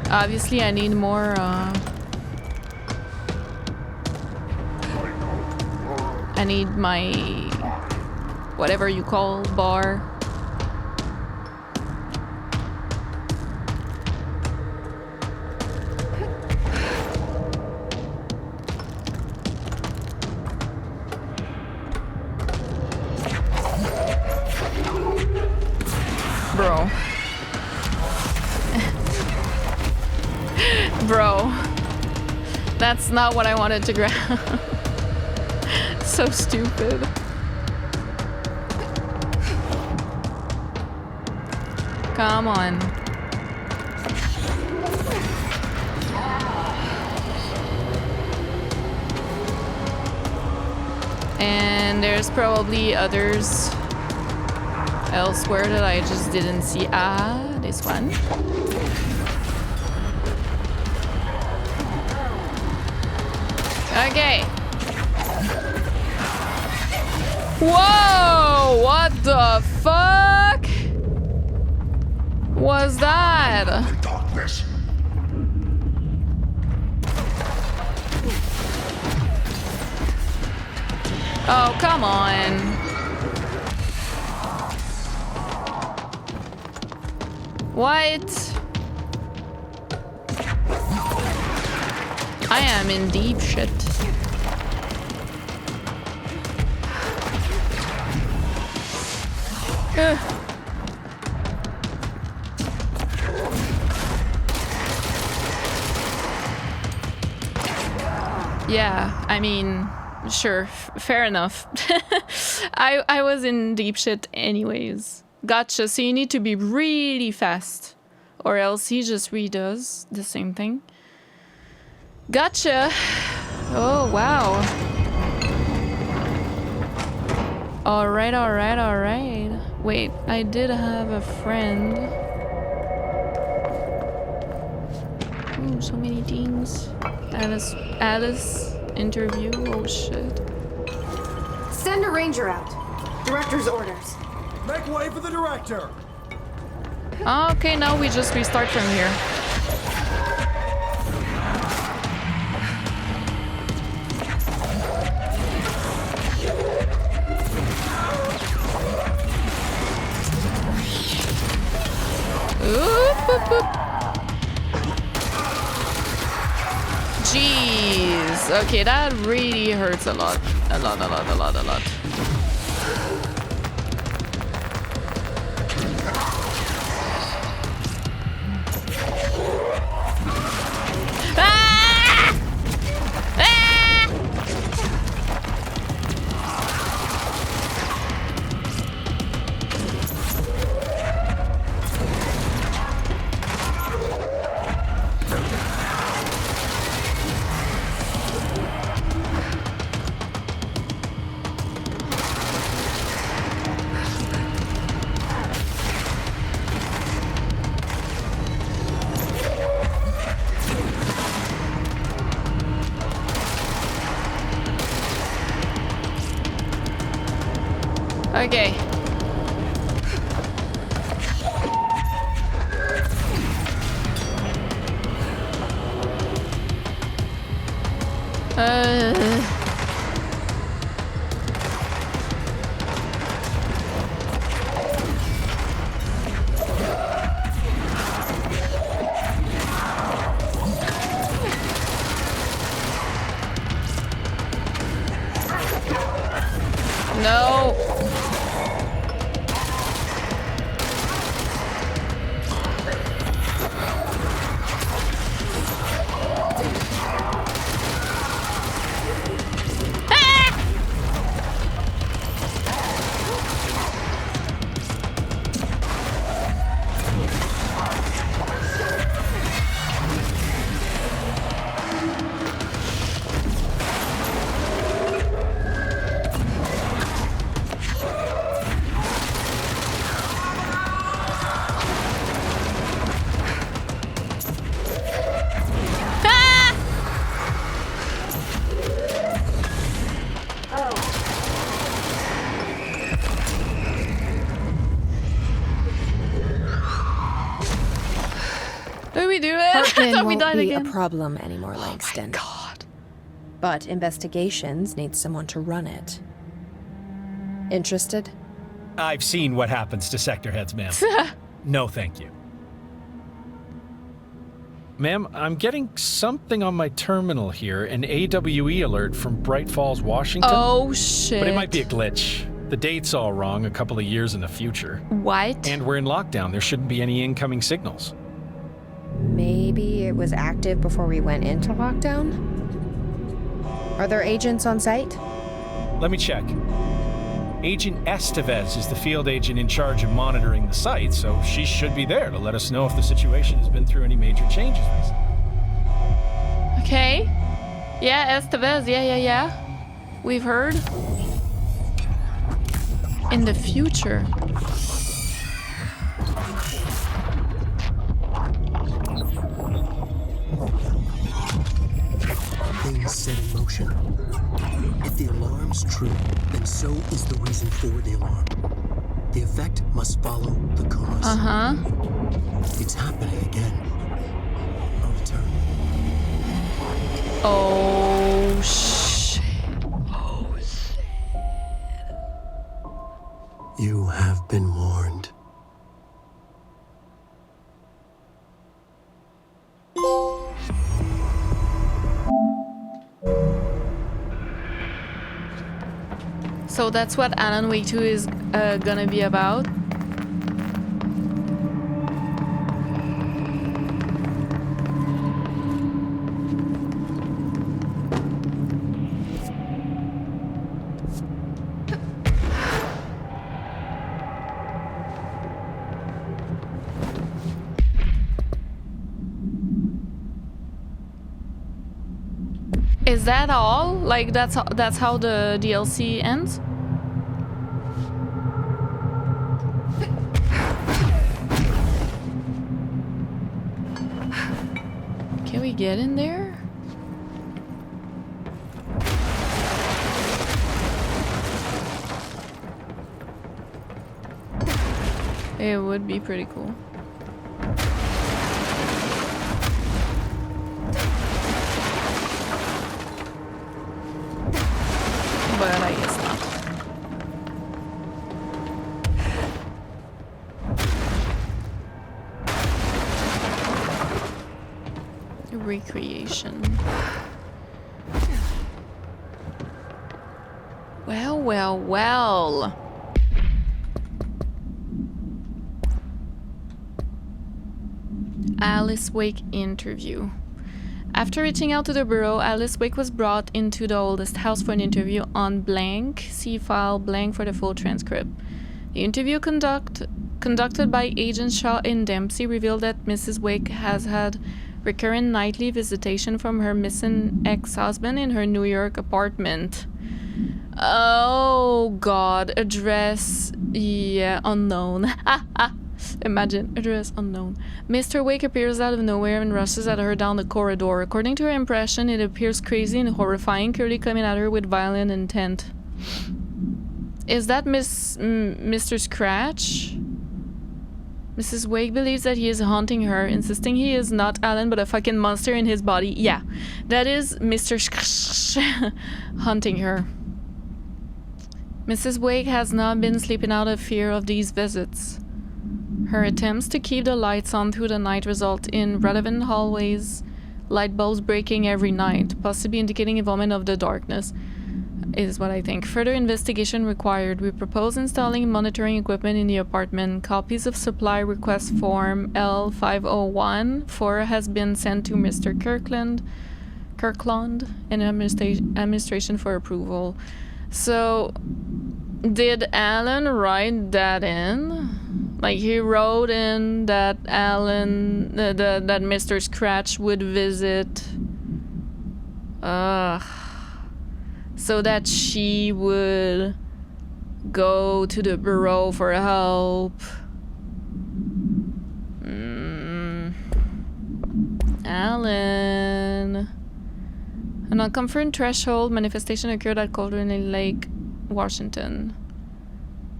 Obviously I need more, I need my... whatever you call bar. That's not what I wanted to grab. So stupid. Come on. And there's probably others elsewhere that I just didn't see. Ah, this one. Okay. Whoa! What the fuck was that? Darkness. Oh, come on. What? I am in deep shit. Yeah, I mean, sure, fair enough. I was in deep shit anyways. Gotcha, so you need to be really fast, or else he just redoes the same thing. Gotcha. Oh, wow. Alright, alright, alright. Wait, I did have a friend. Ooh, so many things. Alice interview. Oh shit. Send a ranger out. Director's orders. Make way for the director. Okay, now we just restart from here. Oop, oop, oop. Jeez. Okay, that really hurts a lot. A lot. Ah! Ah! Okay. No. Did we do it? I Hartman thought we won't died be again. a problem anymore, Langston. Oh my god. But investigations need someone to run it. Interested? I've seen what happens to sector heads, ma'am. No, thank you. Ma'am, I'm getting something on my terminal here, an AWE alert from Bright Falls, Washington. Oh shit. But it might be a glitch. The date's all wrong, a couple of years in the future. What? And we're in lockdown. There shouldn't be any incoming signals. Maybe it it was active before we went into lockdown? Are there agents on site? Let me check. Agent Estevez is the field agent in charge of monitoring the site, so she should be there to let us know if the situation has been through any major changes recently. Okay. Yeah, Estevez. Yeah. We've heard. In the future. Things set in motion. If the alarm's true, then so is the reason for the alarm. The effect must follow the cause. Uh-huh. It's happening again. I'll return. Oh, shit. Oh, shit. You have been warned. So that's what Alan Wake 2 is gonna be about. Is that all? Like that's how the DLC ends? Can we get in there? It would be pretty cool. But I guess not. Recreation. Well. Alice Wake interview. After reaching out to the bureau, Alice Wake was brought into the oldest house for an interview on blank. See file blank for the full transcript. The interview conducted by Agent Shaw in Dempsey revealed that Mrs. Wake has had recurrent nightly visitation from her missing ex-husband in her New York apartment. Oh god, address, yeah, unknown. Imagine, address unknown. Mr. Wake appears out of nowhere and rushes at her down the corridor. According to her impression, it appears crazy and horrifying, clearly coming at her with violent intent. Is that Mr. Scratch? Mrs. Wake believes that he is haunting her, insisting he is not Alan but a fucking monster in his body. Yeah, that is Mr. Scratch haunting her. Mrs. Wake has not been sleeping out of fear of these visits. Her attempts to keep the lights on through the night result in relevant hallways, light bulbs breaking every night, possibly indicating involvement of the darkness, is what I think. Further investigation required. We propose installing monitoring equipment in the apartment. Copies of supply request form L501-4 has been sent to Mr. Kirkland and administration for approval. So, did Alan write that in? Like he wrote in that Alan, that Mr. Scratch would visit, so that she would go to the bureau for help. Alan. An unconfirmed threshold manifestation occurred at Cauldron Lake, Washington.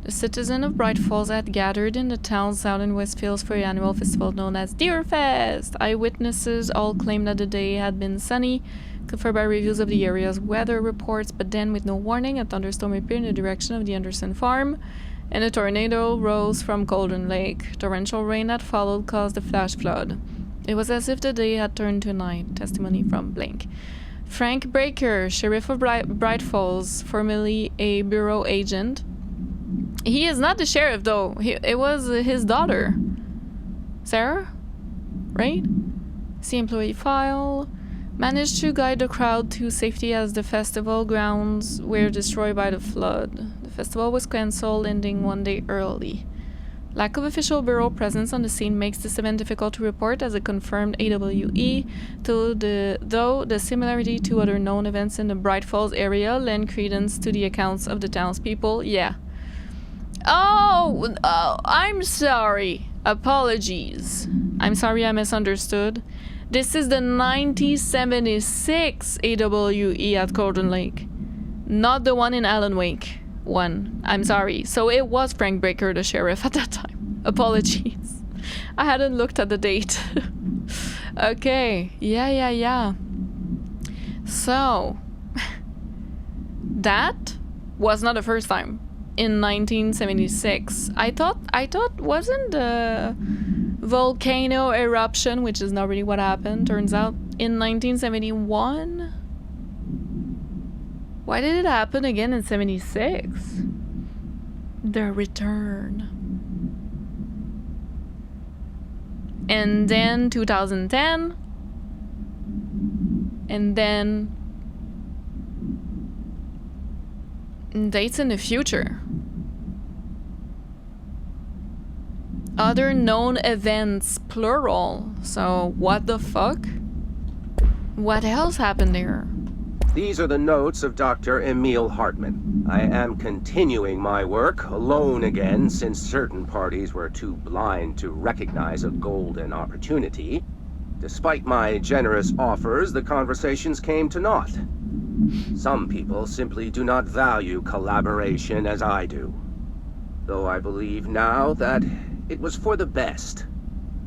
The citizens of Bright Falls had gathered in the town's southern Westfields for the annual festival known as Deer Fest. Eyewitnesses all claimed that the day had been sunny, confirmed by reviews of the area's weather reports, but then, with no warning, a thunderstorm appeared in the direction of the Anderson farm, and a tornado rose from Cauldron Lake. Torrential rain that followed caused a flash flood. It was as if the day had turned to night. Testimony from blank. Frank Breaker, sheriff of Bright Falls, formerly a bureau agent. He is not the sheriff, though. It was his daughter, Sarah, right? See employee file. Managed to guide the crowd to safety as the festival grounds were destroyed by the flood. The festival was cancelled, ending 1 day early. Lack of official bureau presence on the scene makes this event difficult to report as a confirmed AWE, though the similarity to other known events in the Bright Falls area lend credence to the accounts of the townspeople. Yeah. Oh, I'm sorry. Apologies. I'm sorry I misunderstood. This is the 1976 AWE at Cordon Lake, not the one in Alan Wake. I'm sorry. So it was Frank Baker, the sheriff, at that time. Apologies. I hadn't looked at the date. Okay. Yeah. So that was not the first time. In 1976, I thought wasn't the volcano eruption, which is not really what happened, turns out, in 1971. Why did it happen again in 76? The return. And then 2010. And then dates in the future. Other known events, plural. So what the fuck? What else happened there? These are the notes of Dr. Emil Hartman. I am continuing my work alone again since certain parties were too blind to recognize a golden opportunity. Despite my generous offers, the conversations came to naught. Some people simply do not value collaboration as I do. Though I believe now that it was for the best.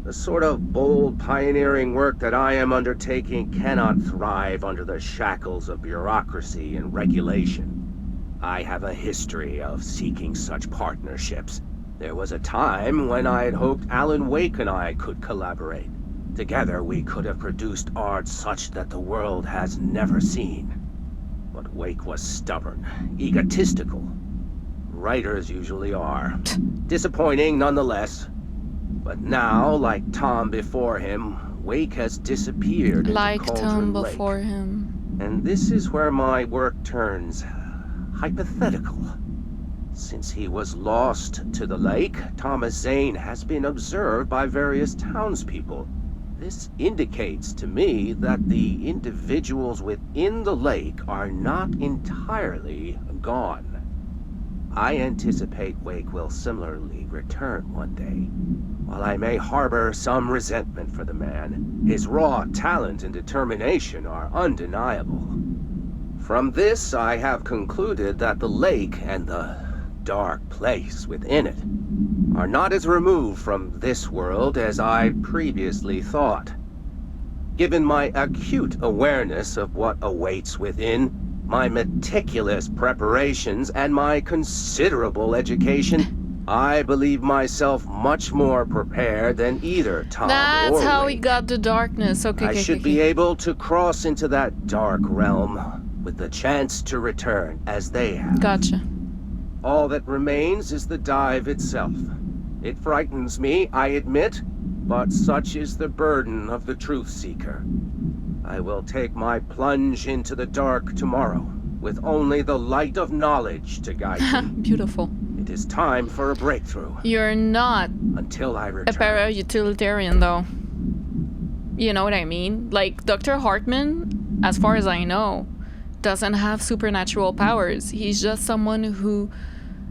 The sort of bold, pioneering work that I am undertaking cannot thrive under the shackles of bureaucracy and regulation. I have a history of seeking such partnerships. There was a time when I had hoped Alan Wake and I could collaborate. Together we could have produced art such that the world has never seen. But Wake was stubborn, egotistical. Writers usually are. Disappointing nonetheless. But now, like Tom before him, Wake has disappeared like into Cauldron Tom Lake. before him. And this is where my work turns hypothetical. Since he was lost to the lake, Thomas Zane has been observed by various townspeople. This indicates to me that the individuals within the lake are not entirely gone. I anticipate Wake will similarly return one day. While I may harbor some resentment for the man, his raw talent and determination are undeniable. From this, I have concluded that the lake and the dark place within it are not as removed from this world as I previously thought. Given my acute awareness of what awaits within, my meticulous preparations, and my considerable education, I believe myself much more prepared than either Tom or That's how Wake. he got the darkness. Okay, I should be able to cross into that dark realm with the chance to return as they have. Gotcha. All that remains is the dive itself. It frightens me, I admit, but such is the burden of the truth seeker. I will take my plunge into the dark tomorrow, with only the light of knowledge to guide me. Beautiful. It is time for a breakthrough. You're not until I return. A para-utilitarian, though. You know what I mean? Like, Dr. Hartman, as far as I know, doesn't have supernatural powers. He's just someone who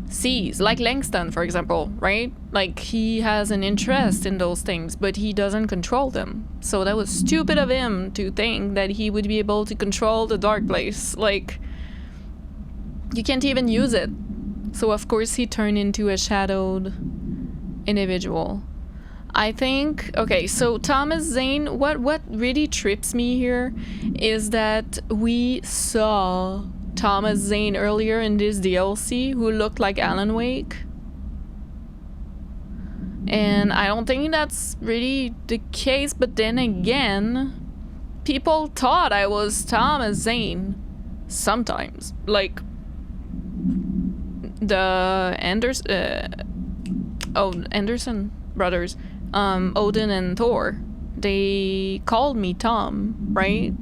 sees, like Langston, for example, right? Like, he has an interest in those things, but he doesn't control them. So that was stupid of him to think that he would be able to control the dark place. Like, you can't even use it. So of course he turned into a shadowed individual. I think, okay, so Thomas Zane, what really trips me here is that we saw Thomas Zane earlier in this DLC who looked like Alan Wake. And I don't think that's really the case, but then again, people thought I was Thomas Zane sometimes. Like, the Anderson brothers, Odin and Thor, they called me Tom, right?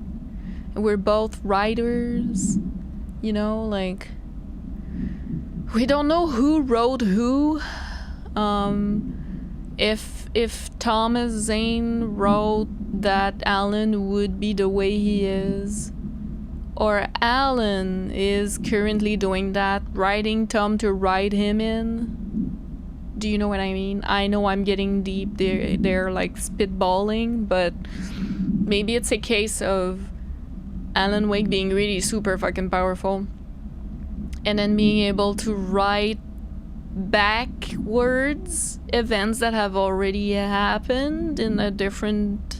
We're both writers, you know, like we don't know who wrote who. If Thomas Zane wrote that Alan would be the way he is, or Alan is currently doing that, writing Tom to write him in. Do you know what I mean? I know I'm getting deep. They're like spitballing, but maybe it's a case of Alan Wake being really super fucking powerful and then being able to write backwards events that have already happened in a different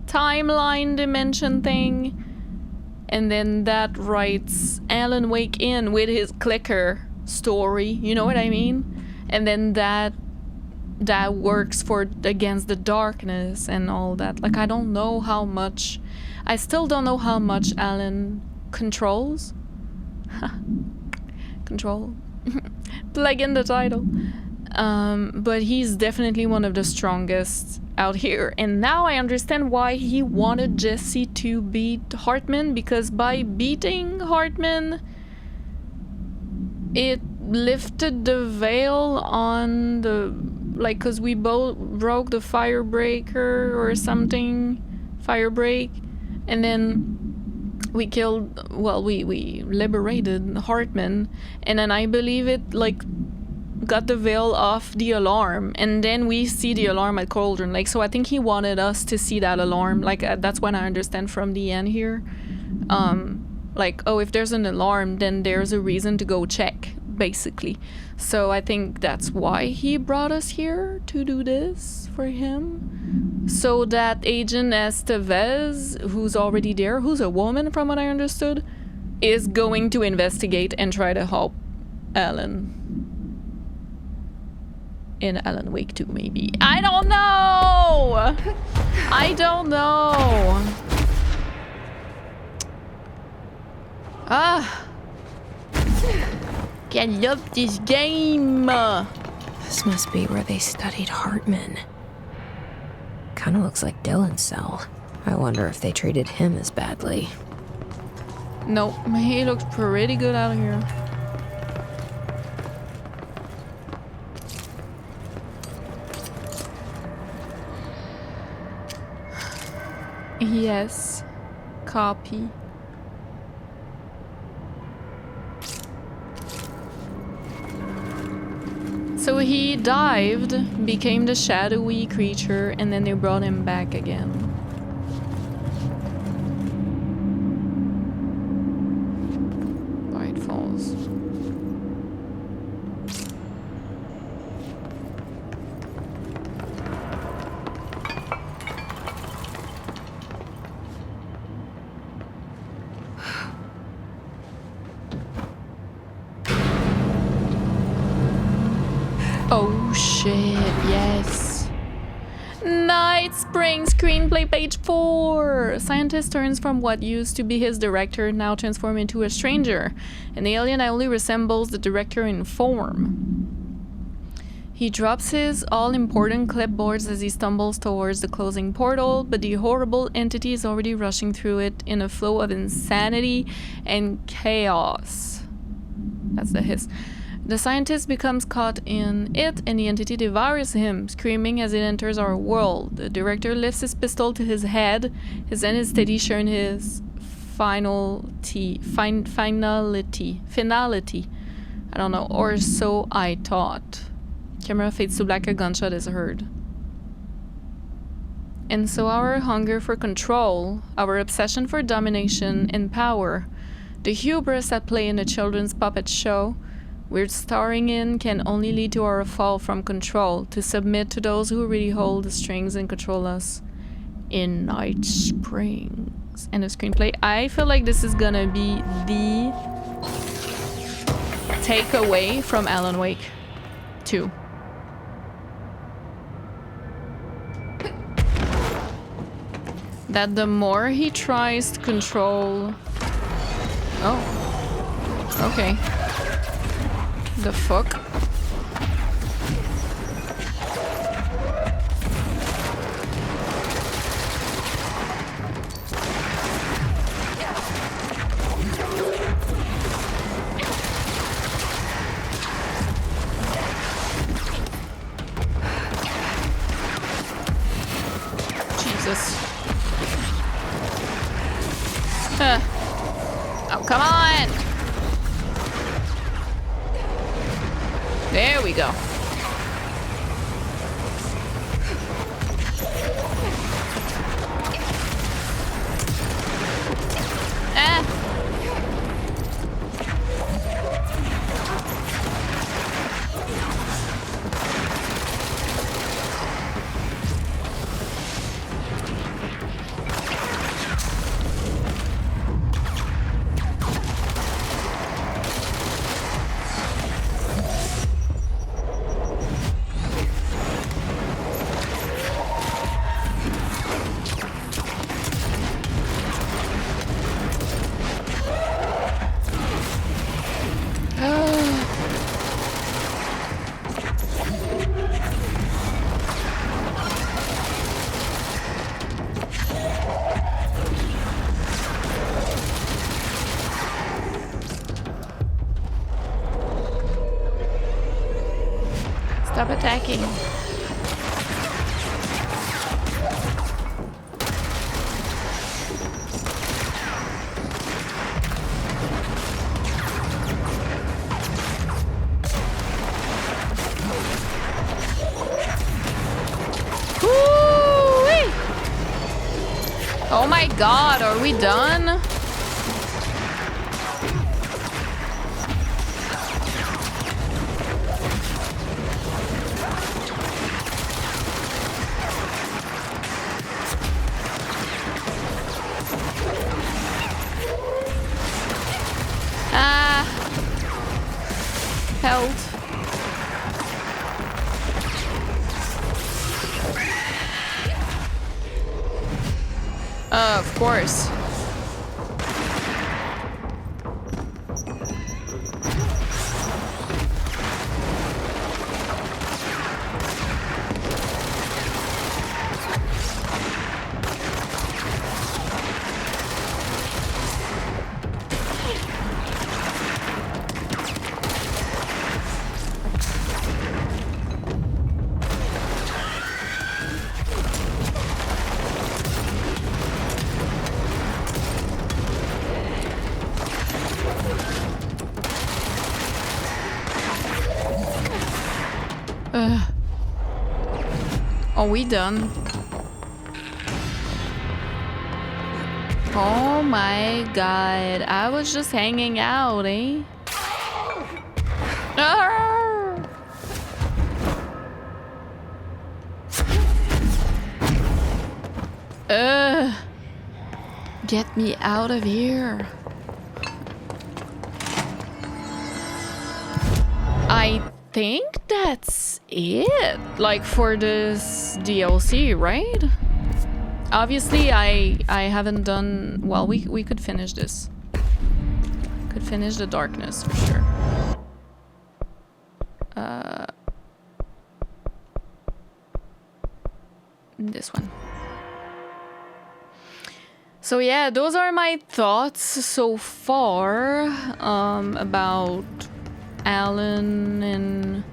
timeline dimension thing, and then that writes Alan Wake in with his clicker story, you know what I mean? And then that works for against the darkness and all that. Like, I don't know how much, I still don't know how much Alan controls. Control. Plug in the title. But he's definitely one of the strongest out here. And now I understand why he wanted Jesse to beat Hartman, because by beating Hartman, it lifted the veil on the, like, because we both broke the firebreaker or something, firebreak, and then we killed, well, we liberated Hartman, and then I believe it like got the veil off the alarm, and then we see the alarm at Cauldron Lake. So I think he wanted us to see that alarm, like that's what I understand from the end here. Like, oh, if there's an alarm, then there's a reason to go check, basically. So I think that's why he brought us here, to do this for him, so that Agent Estevez, who's already there, who's a woman from what I understood, is going to investigate and try to help Alan. In Alan Wake 2, maybe. I don't know! I don't know! Ah! I love this game! This must be where they studied Hartman. Kinda looks like Dylan's cell. I wonder if they treated him as badly. Nope, he looks pretty good out here. Yes. Copy. So he dived, became the shadowy creature, and then they brought him back again. White Falls. Oh shit, yes. Night Spring screenplay page 4. Scientist turns from what used to be his director, now transformed into a stranger. An alien only resembles the director in form. He drops his all-important clipboards as he stumbles towards the closing portal, but the horrible entity is already rushing through it in a flow of insanity and chaos. That's the hiss. The scientist becomes caught in it, and the entity devours him, screaming as it enters our world. The director lifts his pistol to his head, his end is steady, sharing his finality. I don't know, or so I thought. Camera fades to black, a gunshot is heard. And so our hunger for control, our obsession for domination and power, the hubris at play in a children's puppet show we're starring in can only lead to our fall from control, to submit to those who really hold the strings and control us in Night Springs. And the screenplay, I feel like this is gonna be the takeaway from Alan Wake 2. That the more he tries to control... Oh. Okay. The fuck? Oh, come on! There we go. Stop attacking. Woo-wee! Oh my god, are we done? Health. Of course. Are we done? Oh my god, I was just hanging out, eh? Arr! Get me out of here. I think that's it, like for this DLC, right? Obviously I haven't done, well, we could finish this. Could finish the darkness for sure. This one. So yeah, those are my thoughts so far about Alan and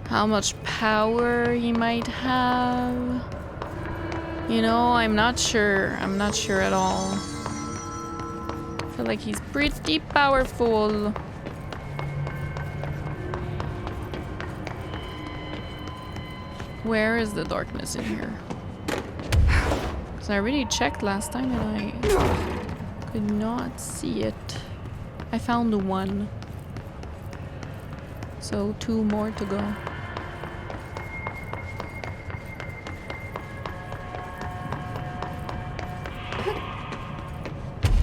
how much power he might have. You know, I'm not sure. I'm not sure at all. I feel like he's pretty powerful. Where is the darkness in here? Because I already checked last time and I could not see it. I found the one. So 2 more to go.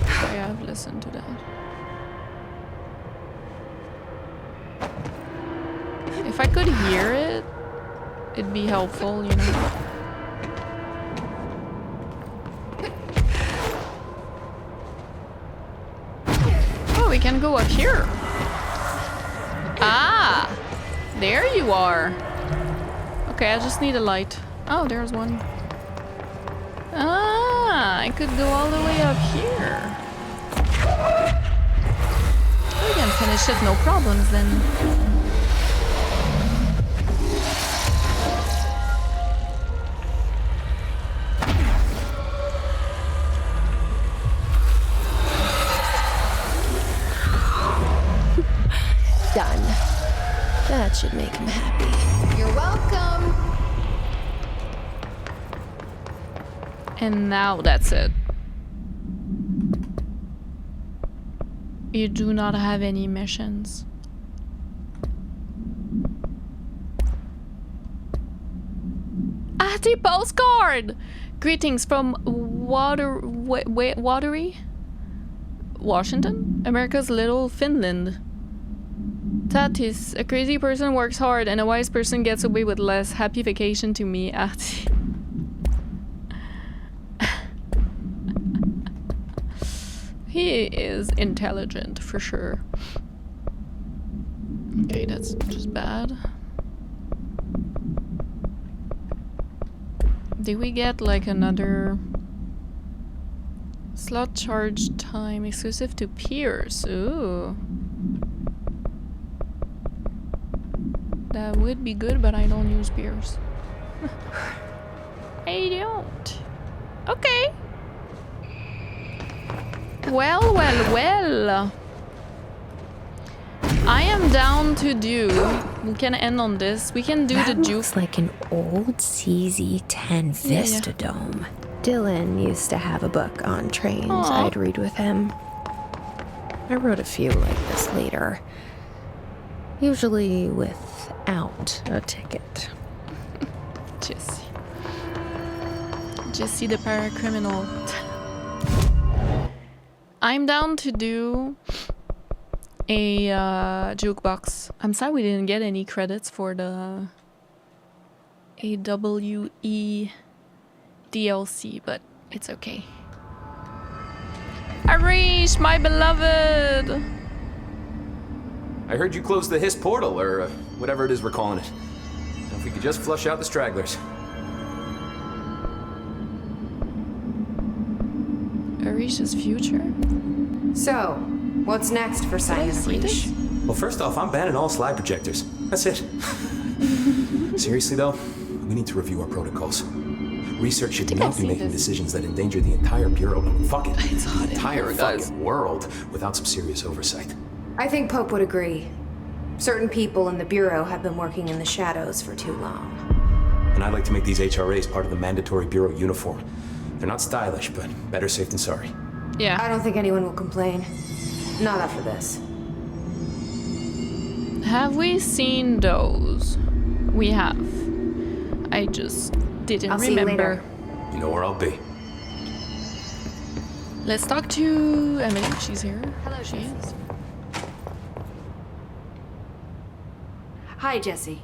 I have listened to that. If I could hear it, it'd be helpful, you know. Oh, we can go up here. Ah! There you are. Okay, I just need a light. Oh, there's one. Ah, I could go all the way up here. We can finish it, no problems then. That should make him happy. You're welcome. And now that's it. You do not have any missions. The postcard! Greetings from Watery? Washington? America's little Finland. Tatis, a crazy person works hard and a wise person gets away with less. Happy vacation to me, Ahti. He is intelligent, for sure. Okay, that's just bad. Did we get like another slot charge time exclusive to peers? Ooh. That would be good, but I don't use peers. I don't. Okay. Well, well, well. I am down to do. We can end on this. We can do that the juke. Looks like an old CZ-10 Vista Dome. Dylan used to have a book on trains. Aww. I'd read with him. I wrote a few like this later. Usually without a ticket. Jesse the paracriminal. I'm down to do a jukebox. I'm sorry we didn't get any credits for the AWE DLC, but it's okay. Arish, my beloved! I heard you closed the Hiss portal, or whatever it is we're calling it. And if we could just flush out the stragglers. Arish's future? So, what's next for Simon Arish? Well, first off, I'm banning all slide projectors. That's it. Seriously, though, we need to review our protocols. Research should not be making decisions that endanger the entire Bureau. Fuck it. The entire fucking world without some serious oversight. I think Pope would agree. Certain people in the Bureau have been working in the shadows for too long. And I'd like to make these HRAs part of the mandatory Bureau uniform. They're not stylish, but better safe than sorry. Yeah. I don't think anyone will complain. Not after this. Have we seen those? We have. I just didn't remember. See you later. You know where I'll be. Let's talk to Emily. She's here. Hello, she is. Hi, Jesse.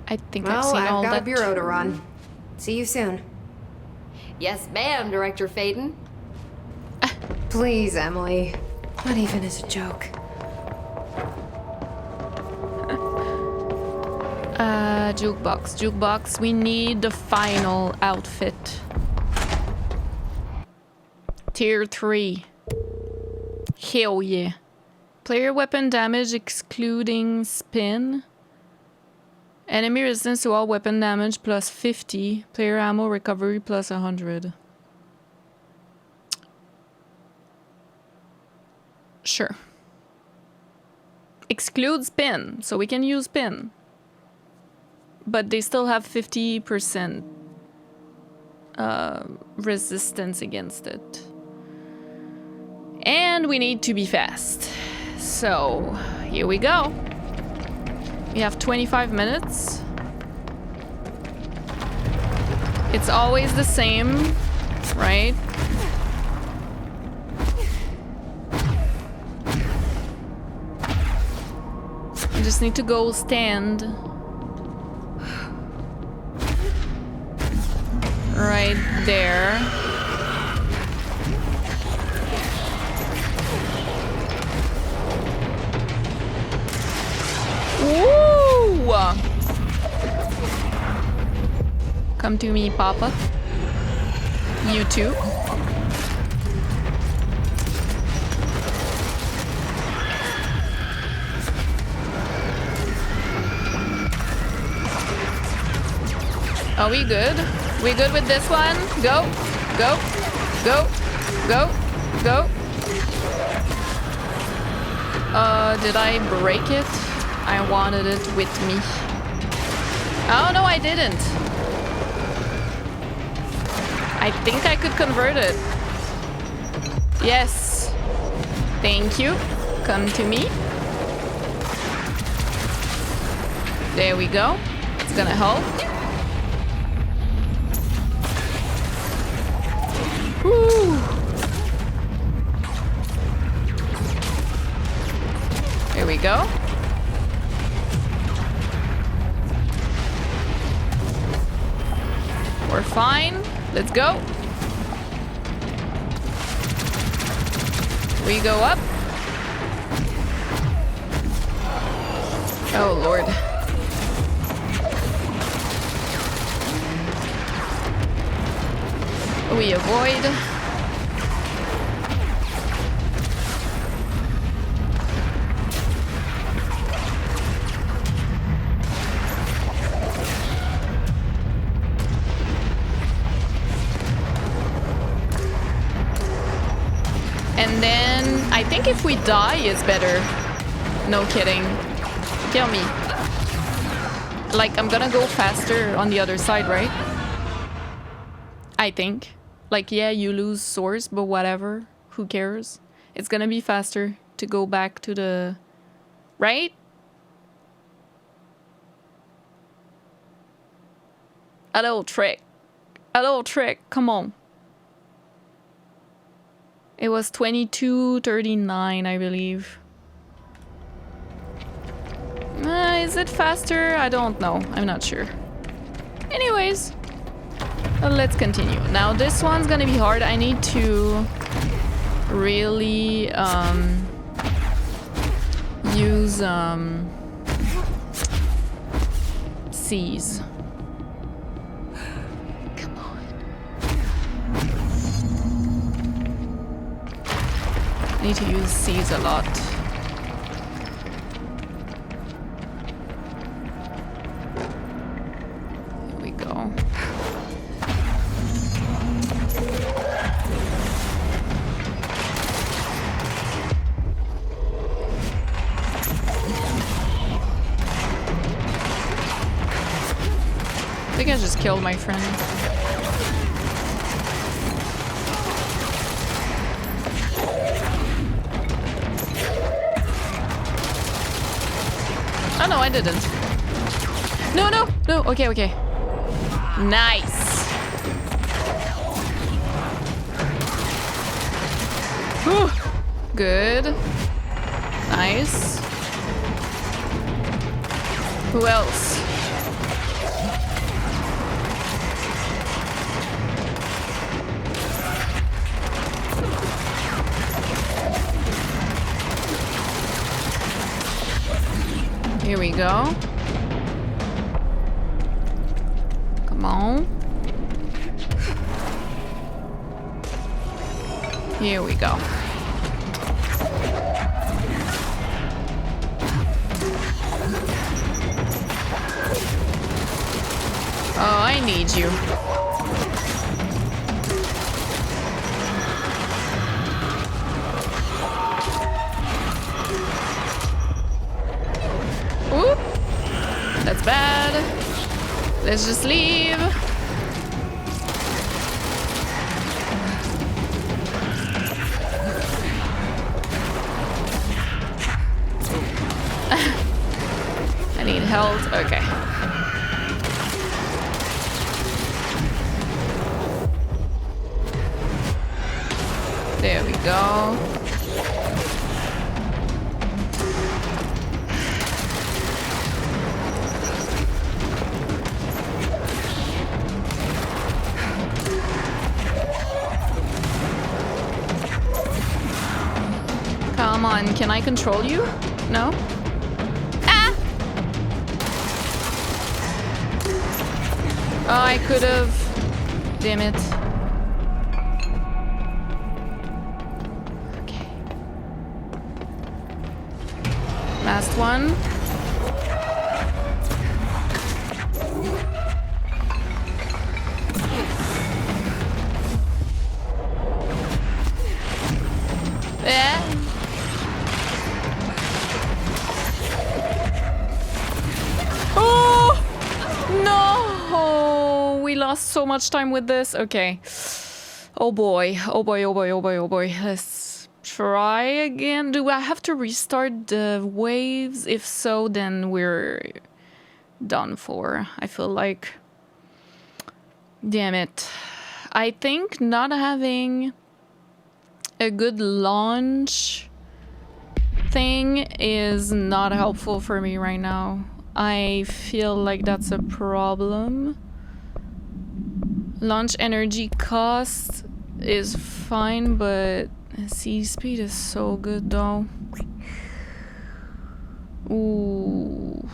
I think I've seen all got that. a bureau to run. See you soon. Yes, ma'am, Director Faden. Please, Emily. Not even as a joke. Jukebox. Jukebox. We need the final outfit. Tier 3. Hell yeah. Player weapon damage excluding spin. Enemy resistance to all weapon damage plus 50. Player ammo recovery plus 100. Sure. Exclude spin, so we can use spin. But they still have 50% resistance against it. And we need to be fast. So, here we go. We have 25 minutes. It's always the same, right? I just need to go stand right there. Woo! Come to me, Papa. You too. Are we good? We good with this one? Go, go, go, go, go. Did I break it? I wanted it with me. Oh no, I didn't. I think I could convert it. Yes. Thank you. Come to me. There we go. It's gonna help. Woo. Here we go. We're fine. Let's go. We go up. Oh, Lord. We avoid. And then I think if we die is better. No kidding. Kill me. Like, I'm gonna go faster on the other side, right? I think. Like, yeah, you lose source, but whatever. Who cares? It's gonna be faster to go back to the... Right? A little trick. A little trick. Come on. It was 22:39, I believe. Is it faster? I don't know. I'm not sure. Anyways, let's continue. Now this one's gonna be hard. I need to really use C's. Come on. I need to use C's a lot. Go. I think I just killed my friend. Oh no, I didn't. No, no, no. Okay, okay. Nice. Whew. Good. Nice. Who else? Here we go. Come on. Here we go. Oh, I need you. Oop. That's bad. Let's just leave. I need health. Okay. There we go. Come on, can I control you? No? Ah! Oh, I could have. Damn it. Okay. Last one. Yeah. so much time with this. Okay. Oh boy. Oh boy, oh boy, oh boy, oh boy. Let's try again. Do I have to restart the waves? If so, then we're done for. I feel like... Damn it. I think not having a good launch thing is not helpful for me right now. I feel like that's a problem. Launch energy cost is fine, but sea speed is so good though. Ooh.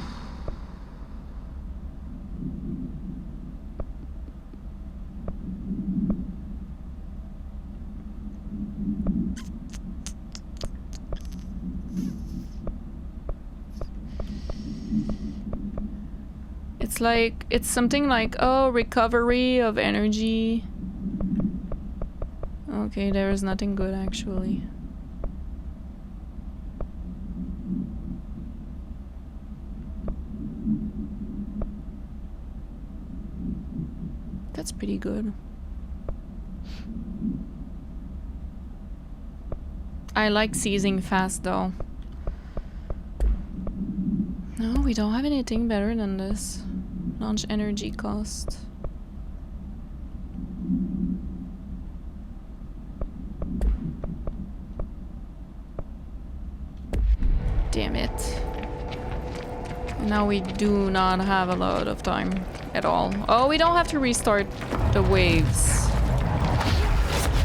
It's like, it's something like, oh, recovery of energy. Okay, there is nothing good actually. That's pretty good. I like seizing fast though. No, we don't have anything better than this. Launch energy cost. Damn it. And now we do not have a lot of time at all. Oh, we don't have to restart the waves.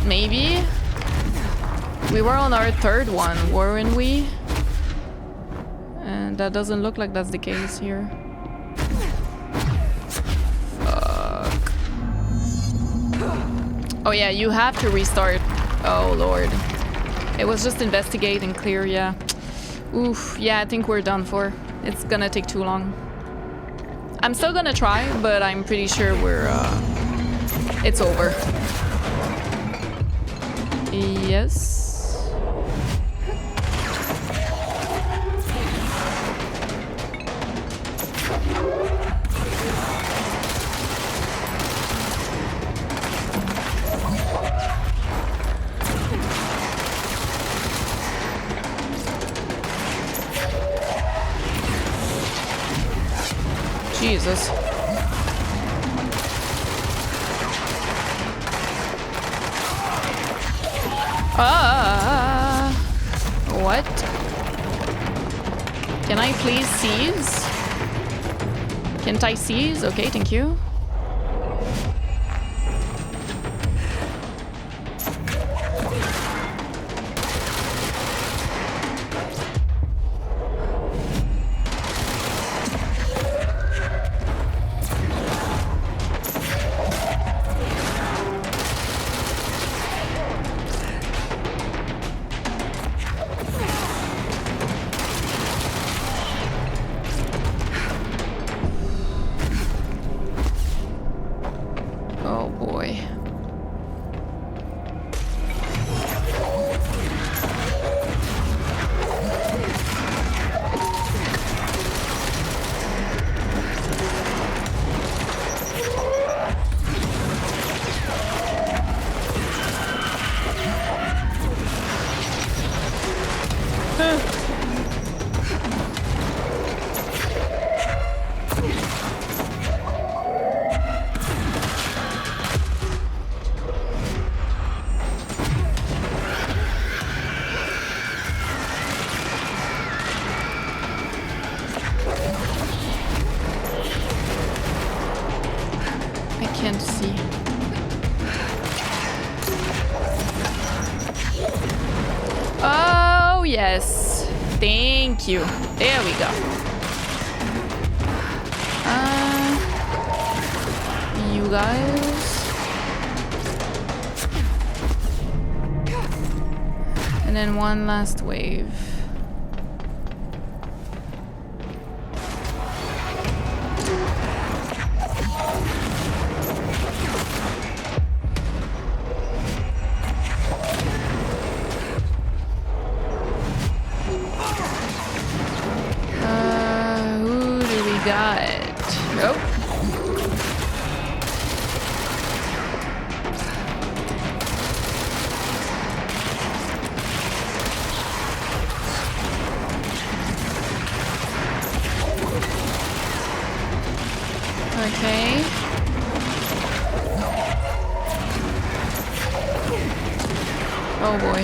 Maybe? We were on our third one, weren't we? And that doesn't look like that's the case here. Fuck. Oh yeah, you have to restart. Oh lord. It was just investigate and clear, yeah. Oof, yeah, I think we're done for. It's gonna take too long. I'm still gonna try, but I'm pretty sure we're, it's over. Yes. Jesus. What? Can I please seize? Can't I seize? Okay, thank you. Yes, thank you. There we go. You guys. And then one last wave. Oh boy.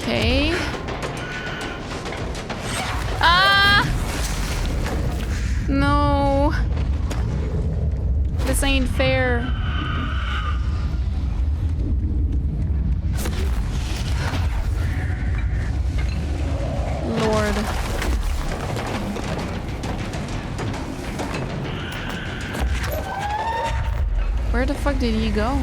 Okay. Ah! No. This ain't fair. Lord. Where the fuck did he go?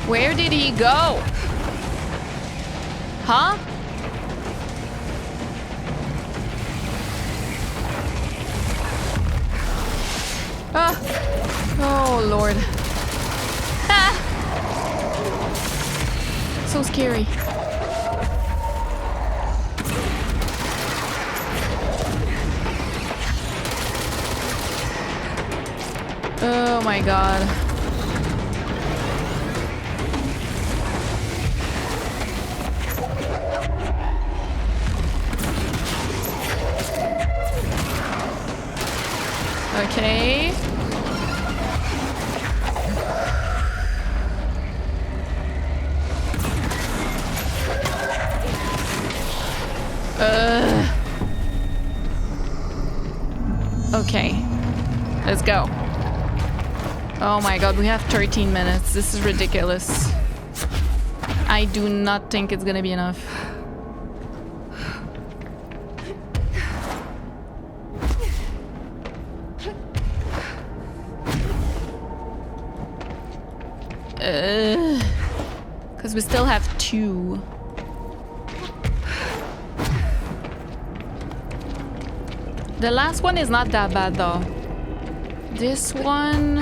Where did he go? Huh? Oh, Lord. Ah! So scary. Oh my god. Okay. Okay. Let's go. Oh my god, we have 13 minutes. This is ridiculous. I do not think it's gonna be enough. Because we still have 2. The last one is not that bad though. This one...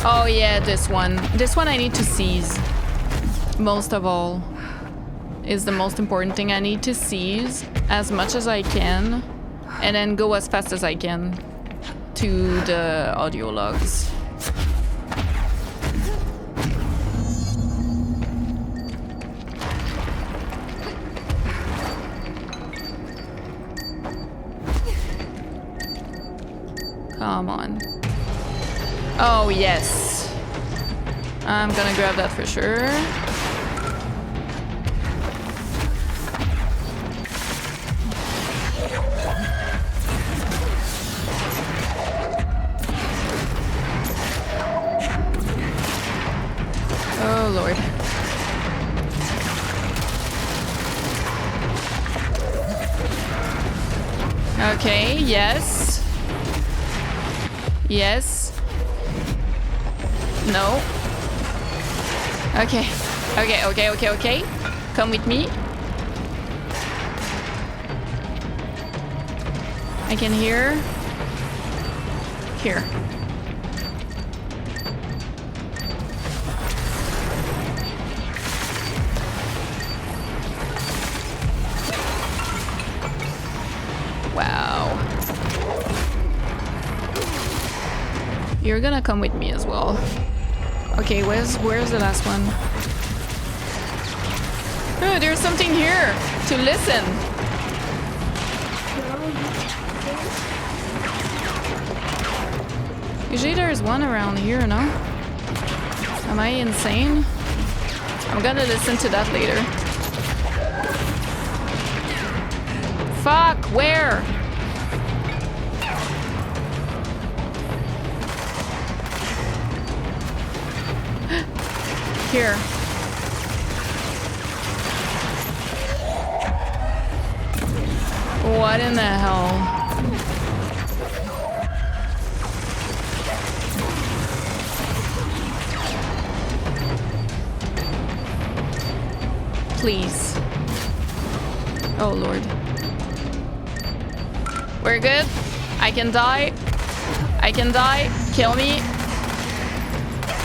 Oh yeah, this one. This one I need to seize. Most of all. Is the most important thing. I need to seize as much as I can. And then go as fast as I can to the audio logs. Come on. Oh, yes. I'm gonna grab that for sure. Oh, Lord. Okay, yes. Yes. No. Okay. Okay. Come with me. I can hear. Here. Wow. You're gonna come with me as well. Okay, where's the last one? Oh, there's something here to listen. Usually there's one around here, no? Am I insane? I'm gonna listen to that later. Fuck, where? Here. What in the hell? Please. Oh, Lord. We're good. I can die. I can die. Kill me.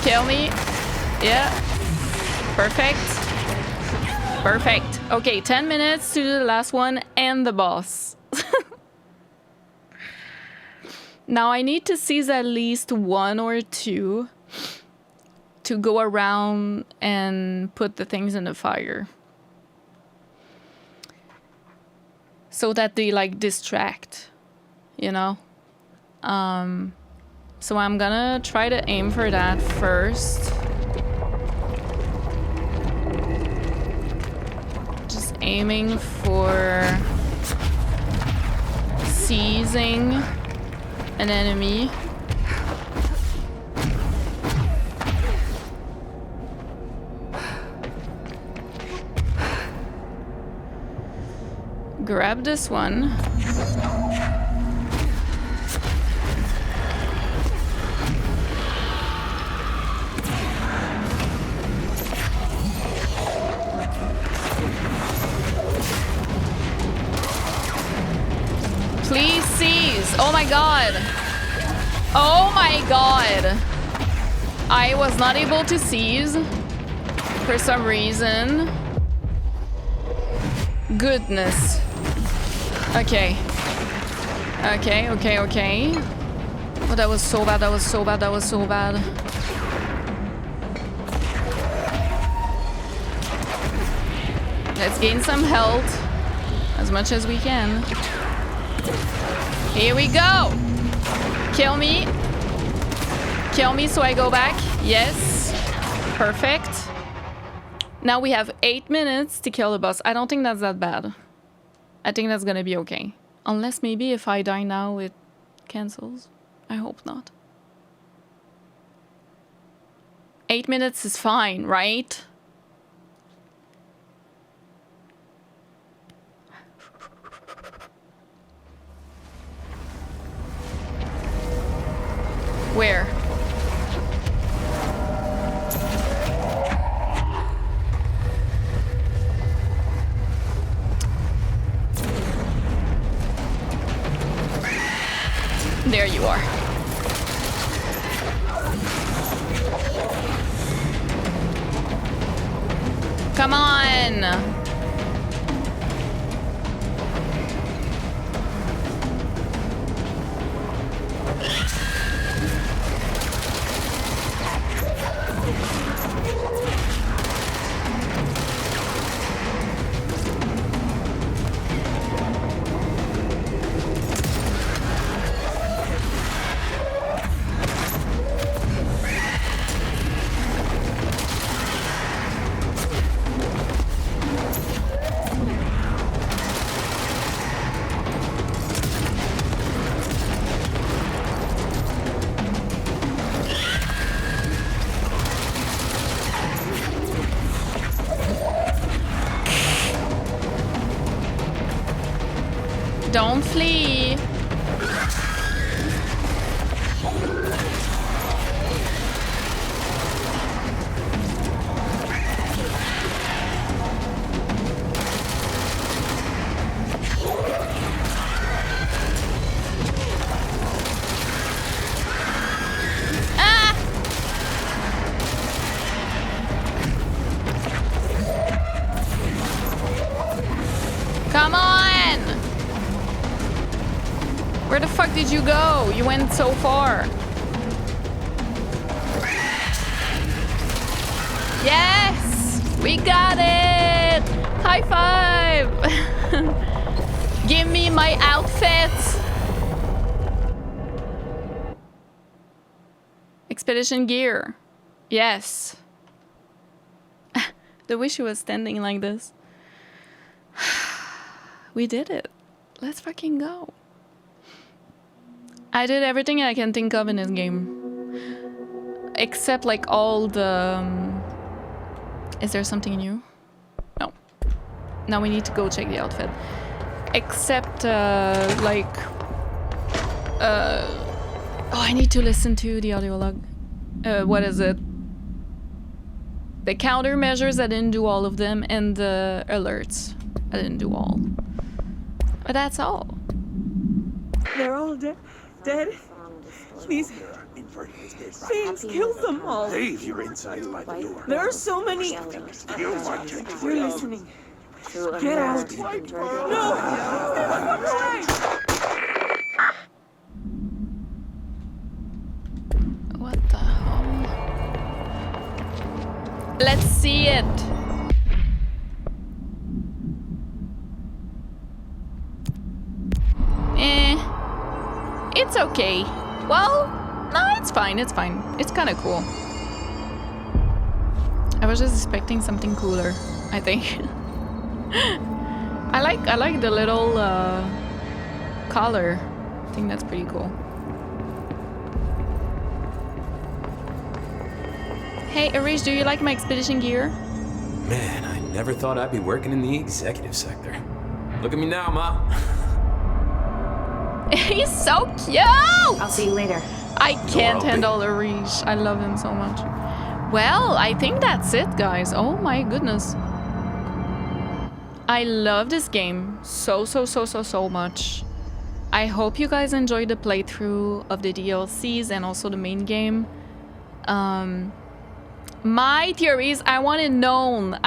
Kill me. Yeah. Perfect. Perfect. Okay, 10 minutes to do the last one and the boss. Now I need to seize at least 1 or 2 to go around and put the things in the fire. So that they like distract, you know? So I'm gonna try to aim for that first. Just aiming for seizing an enemy. Grab this one. Please seize. Oh my god. Oh my god. I was not able to seize for some reason. Goodness. Okay. Okay, okay, okay. Oh, that was so bad, that was so bad, that was so bad. Let's gain some health. As much as we can. Here we go! Kill me. Kill me so I go back. Yes. Perfect. Now we have 8 minutes to kill the boss. I don't think that's that bad. I think that's gonna be okay. Unless maybe if I die now it cancels. I hope not. 8 minutes is fine, right? Where? There you are. Come on! Don't flee. Ah! Come on! Where the fuck did you go? You went so far. Yes! We got it! High five! Give me my outfit! Expedition gear. Yes. The wish she was standing like this. We did it. Let's fucking go. I did everything I can think of in this game. Except like all the... Is there something new? No. Now we need to go check the outfit. Except like... Oh, I need to listen to the audio log. What is it? The countermeasures, I didn't do all of them. And the alerts, I didn't do all. But that's all. They're all dead. Dead? Please, Things killed them all. Leave your insides by the door. There are so many. You want to You're listening. Get out. No! What the hell? Let's see it. It's okay. Well, no, it's fine. It's fine. It's kind of cool. I was just expecting something cooler, I think. I like the little collar. I think that's pretty cool. Hey, Arish, do you like my expedition gear? Man, I never thought I'd be working in the executive sector. Look at me now, Ma. He's so cute! I'll see you later. I can't handle Arish. I love him so much. Well, I think that's it, guys. Oh my goodness. I love this game so much. I hope you guys enjoyed the playthrough of the DLCs and also the main game. My theories, I want it known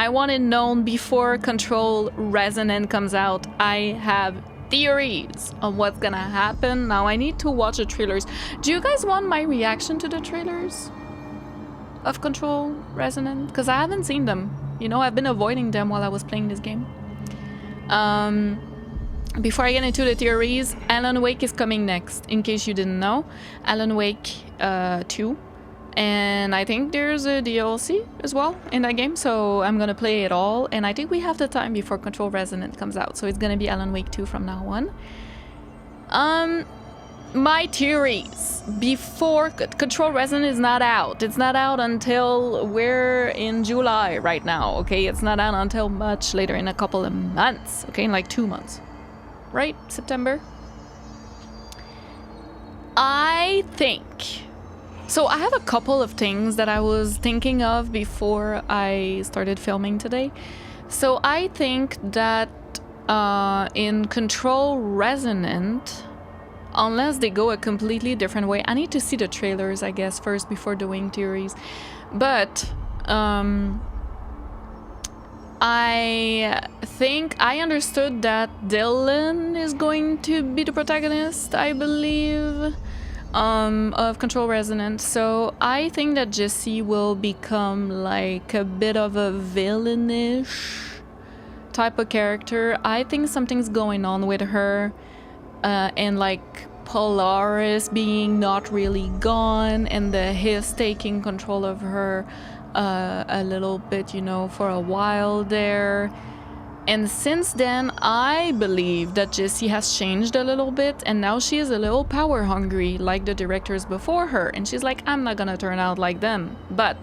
before Control Resonant comes out. I have theories on what's gonna happen. Now I need to watch the trailers. Do you guys want my reaction to the trailers of Control Resonant? Because I haven't seen them. You know, I've been avoiding them while I was playing this game. Before I get into the theories, Alan Wake is coming next, in case you didn't know. Alan Wake 2. And I think there's a DLC as well in that game, so I'm gonna play it all. And I think we have the time before Control Resonant comes out, so it's gonna be Alan Wake 2 from now on. My theories before Control Resonant is not out. It's not out until we're in July right now, okay? It's not out until much later, in a couple of months, okay? In like 2 months, right? September. I think... So I have a couple of things that I was thinking of before I started filming today. So I think that in Control Resonant, unless they go a completely different way, I need to see the trailers, I guess, first before doing theories. But I think I understood that Dylan is going to be the protagonist, I believe. Of Control Resonant, so I think that Jessie will become like a bit of a villainish type of character. I think something's going on with her, and like Polaris being not really gone, and the Hiss taking control of her a little bit, you know, for a while there. And since then, I believe that Jessie has changed a little bit, and now she is a little power hungry, like the directors before her. And she's like, I'm not gonna turn out like them. But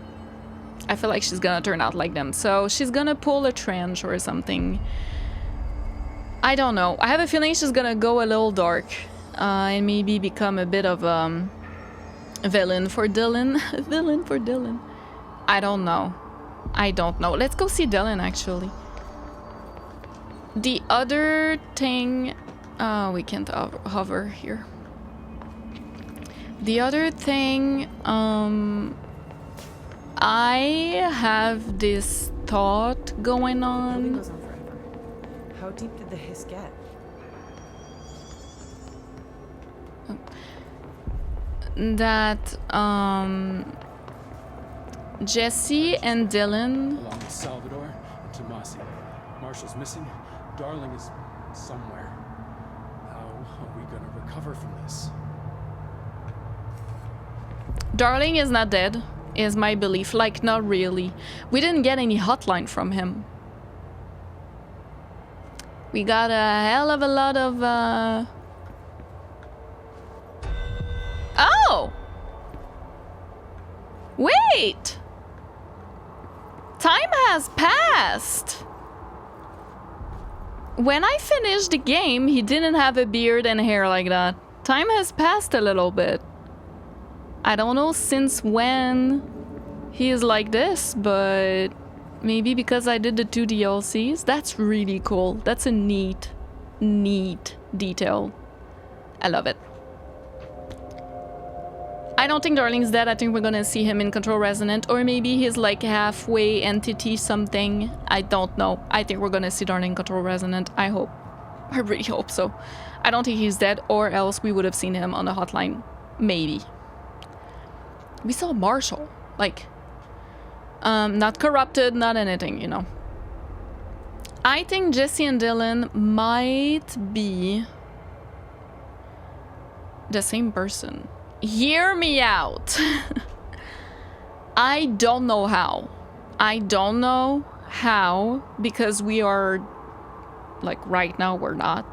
I feel like she's gonna turn out like them. So she's gonna pull a trench or something. I don't know. I have a feeling she's gonna go a little dark, and maybe become a bit of a villain for Dylan. Villain for Dylan. I don't know. I don't know. Let's go see Dylan, actually. The other thing... we can't hover here. The other thing... I have this thought going on. Goes on forever. How deep did the hiss get? That, Jessie and Dylan... Along with Salvador and Tomasi. Marshall's missing. Darling is somewhere. How are we gonna recover from this? Darling is not dead, is my belief. Like, not really. We didn't get any hotline from him. We got a hell of a lot of, Oh! Wait! Time has passed! When I finished the game, he didn't have a beard and hair like that. Time has passed a little bit. I don't know since when he is like this, but maybe because I did the 2 DLCs. That's really cool. That's a neat detail. I love it. I don't think Darling's dead. I think we're gonna see him in Control Resonant, or maybe he's like halfway entity something. I don't know. I think we're gonna see Darling in Control Resonant. I hope. I really hope so. I don't think he's dead, or else we would have seen him on the hotline. Maybe. We saw Marshall. Like, not corrupted, not anything, you know. I think Jesse and Dylan might be the same person. Hear me out. I don't know how. I don't know how, because we are, like, right now we're not.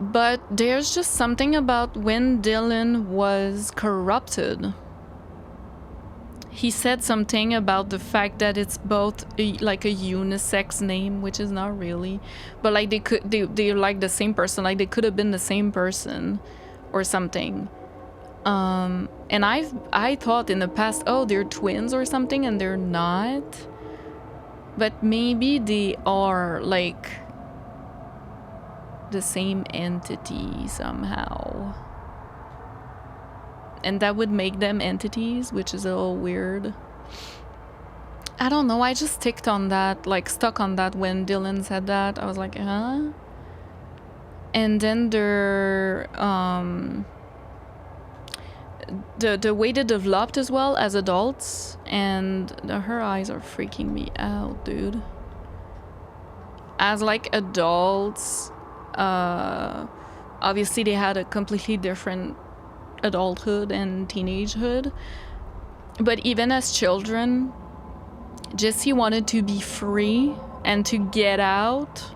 But there's just something about when Dylan was corrupted. He said something about the fact that it's both like a unisex name, which is not really, but like they're like the same person, like they could have been the same person or something. And I thought in the past, oh, they're twins or something, and they're not. But maybe they are like the same entity somehow. And that would make them entities, which is a little weird. I don't know, I just stuck on that when Dylan said that. I was like, huh? And then they're the way they developed as well as adults, and her eyes are freaking me out, dude. As like adults, obviously they had a completely different adulthood and teenagehood, but even as children, Jesse wanted to be free and to get out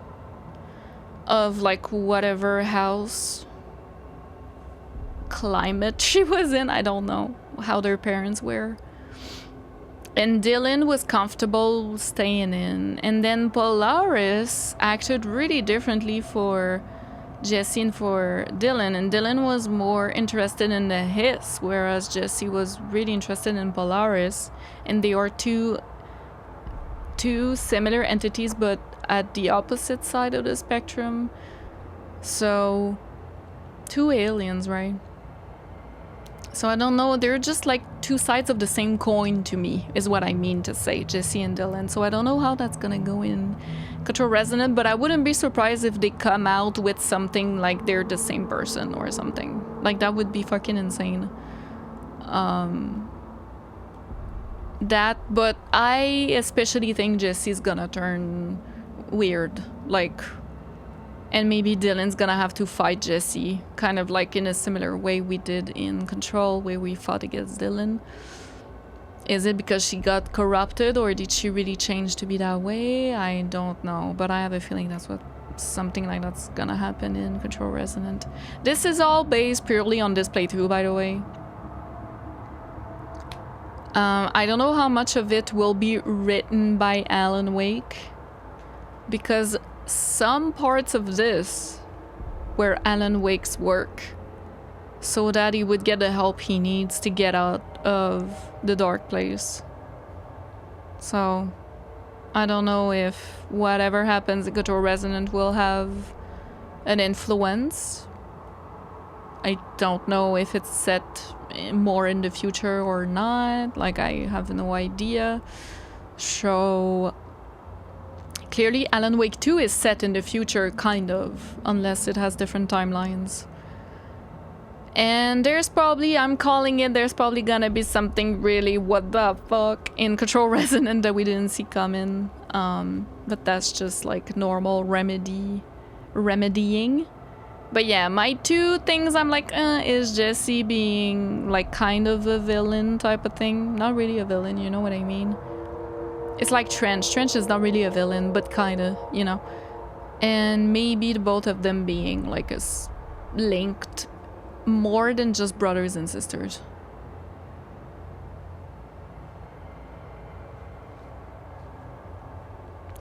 of like whatever house climate she was in. I don't know how their parents were, and Dylan was comfortable staying in. And then Polaris acted really differently for Jesse and for Dylan, and Dylan was more interested in the hiss, whereas Jesse was really interested in Polaris. And they are two similar entities, but at the opposite side of the spectrum. So two aliens, right? So I don't know, they're just like two sides of the same coin to me, is what I mean to say, Jesse and Dylan. So I don't know how that's gonna go in Control Resonant, but I wouldn't be surprised if they come out with something like they're the same person or something. Like, that would be fucking insane. But I especially think Jesse's gonna turn weird, like, and maybe Dylan's gonna have to fight Jesse, kind of like in a similar way we did in Control, where we fought against Dylan. Is it because she got corrupted, or did she really change to be that way? I don't know, but I have a feeling that's what something like that's gonna happen in Control Resonant. This is all based purely on this playthrough, by the way. I don't know how much of it will be written by Alan Wake, because some parts of this were Alan Wake's work, so that he would get the help he needs to get out of the dark place. So I don't know if whatever happens in Control Resonant will have an influence. I don't know if it's set more in the future or not. Like, I have no idea. So clearly Alan Wake 2 is set in the future, kind of, unless it has different timelines. And there's probably, I'm calling it, there's probably gonna be something really what the fuck in Control Resonant that we didn't see coming. But that's just like normal remedying. But yeah, my two things I'm like, is Jesse being like kind of a villain type of thing. Not really a villain, you know what I mean? It's like Trench. Trench is not really a villain, but kinda, you know. And maybe the both of them being like linked more than just brothers and sisters.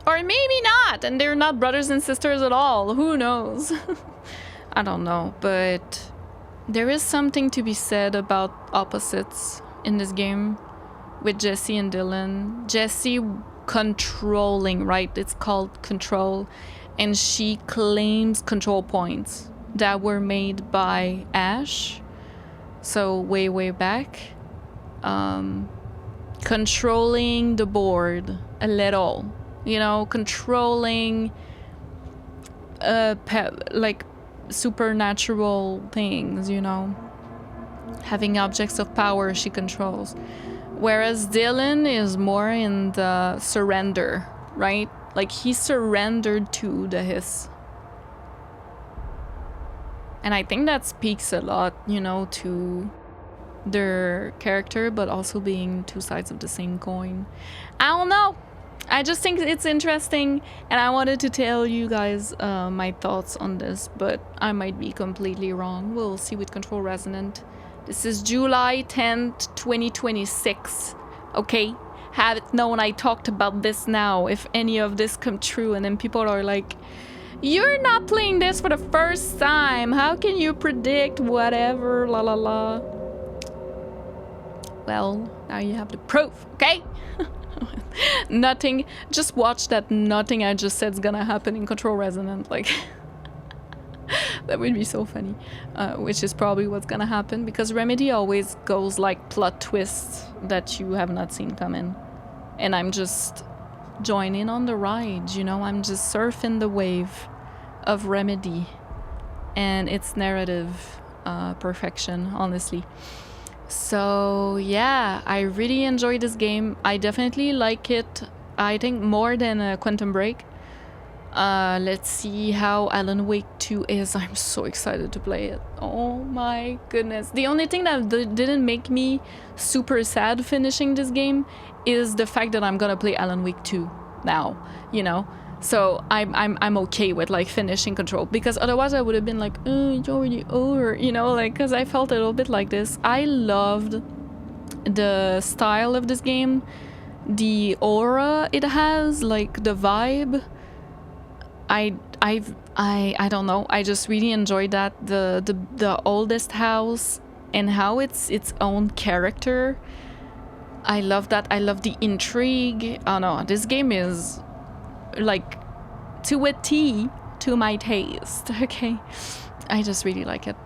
Or maybe not, and they're not brothers and sisters at all. Who knows? I don't know, but there is something to be said about opposites in this game with Jesse and Dylan. Jesse controlling, right? It's called control, and she claims control points that were made by Ash. So way back. Controlling the board a little, you know, controlling like supernatural things, you know, having objects of power she controls, whereas Dylan is more in the surrender, right? Like he surrendered to the hiss, and I think that speaks a lot, you know, to their character, but also being two sides of the same coin. I don't know, I just think it's interesting, and I wanted to tell you guys my thoughts on this, but I might be completely wrong. We'll see with Control Resonant. This is July 10th, 2026. Okay, have it known I talked about this now, if any of this come true, and then people are like, you're not playing this for the first time, how can you predict whatever, la la la. Well, now you have the proof, okay? Nothing, just watch that nothing I just said is gonna happen in Control Resonant, like that would be so funny, which is probably what's gonna happen, because Remedy always goes like plot twists that you have not seen coming, and I'm just joining on the ride, you know, I'm just surfing the wave of Remedy and its narrative perfection, honestly. So yeah, I really enjoy this game. I definitely like it, I think, more than Quantum Break. Let's see how Alan Wake 2 is. I'm so excited to play it. Oh my goodness. The only thing that didn't make me super sad finishing this game is the fact that I'm gonna play Alan Wake 2 now, you know. So I'm okay with like finishing Control, because otherwise I would have been like, oh, it's already over, you know, like, because I felt a little bit like this. I loved the style of this game, the aura it has, like the vibe. I don't know, I just really enjoyed that, the oldest house and how it's its own character. I love that. I love the intrigue. Oh no, this game is like to a T to my taste. Okay, I just really like it.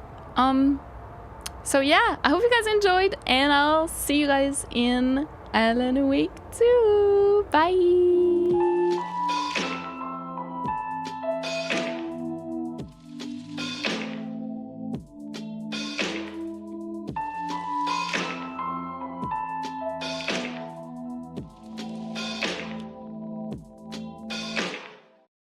So yeah, I hope you guys enjoyed, and I'll see you guys in Alan Wake 2. Bye.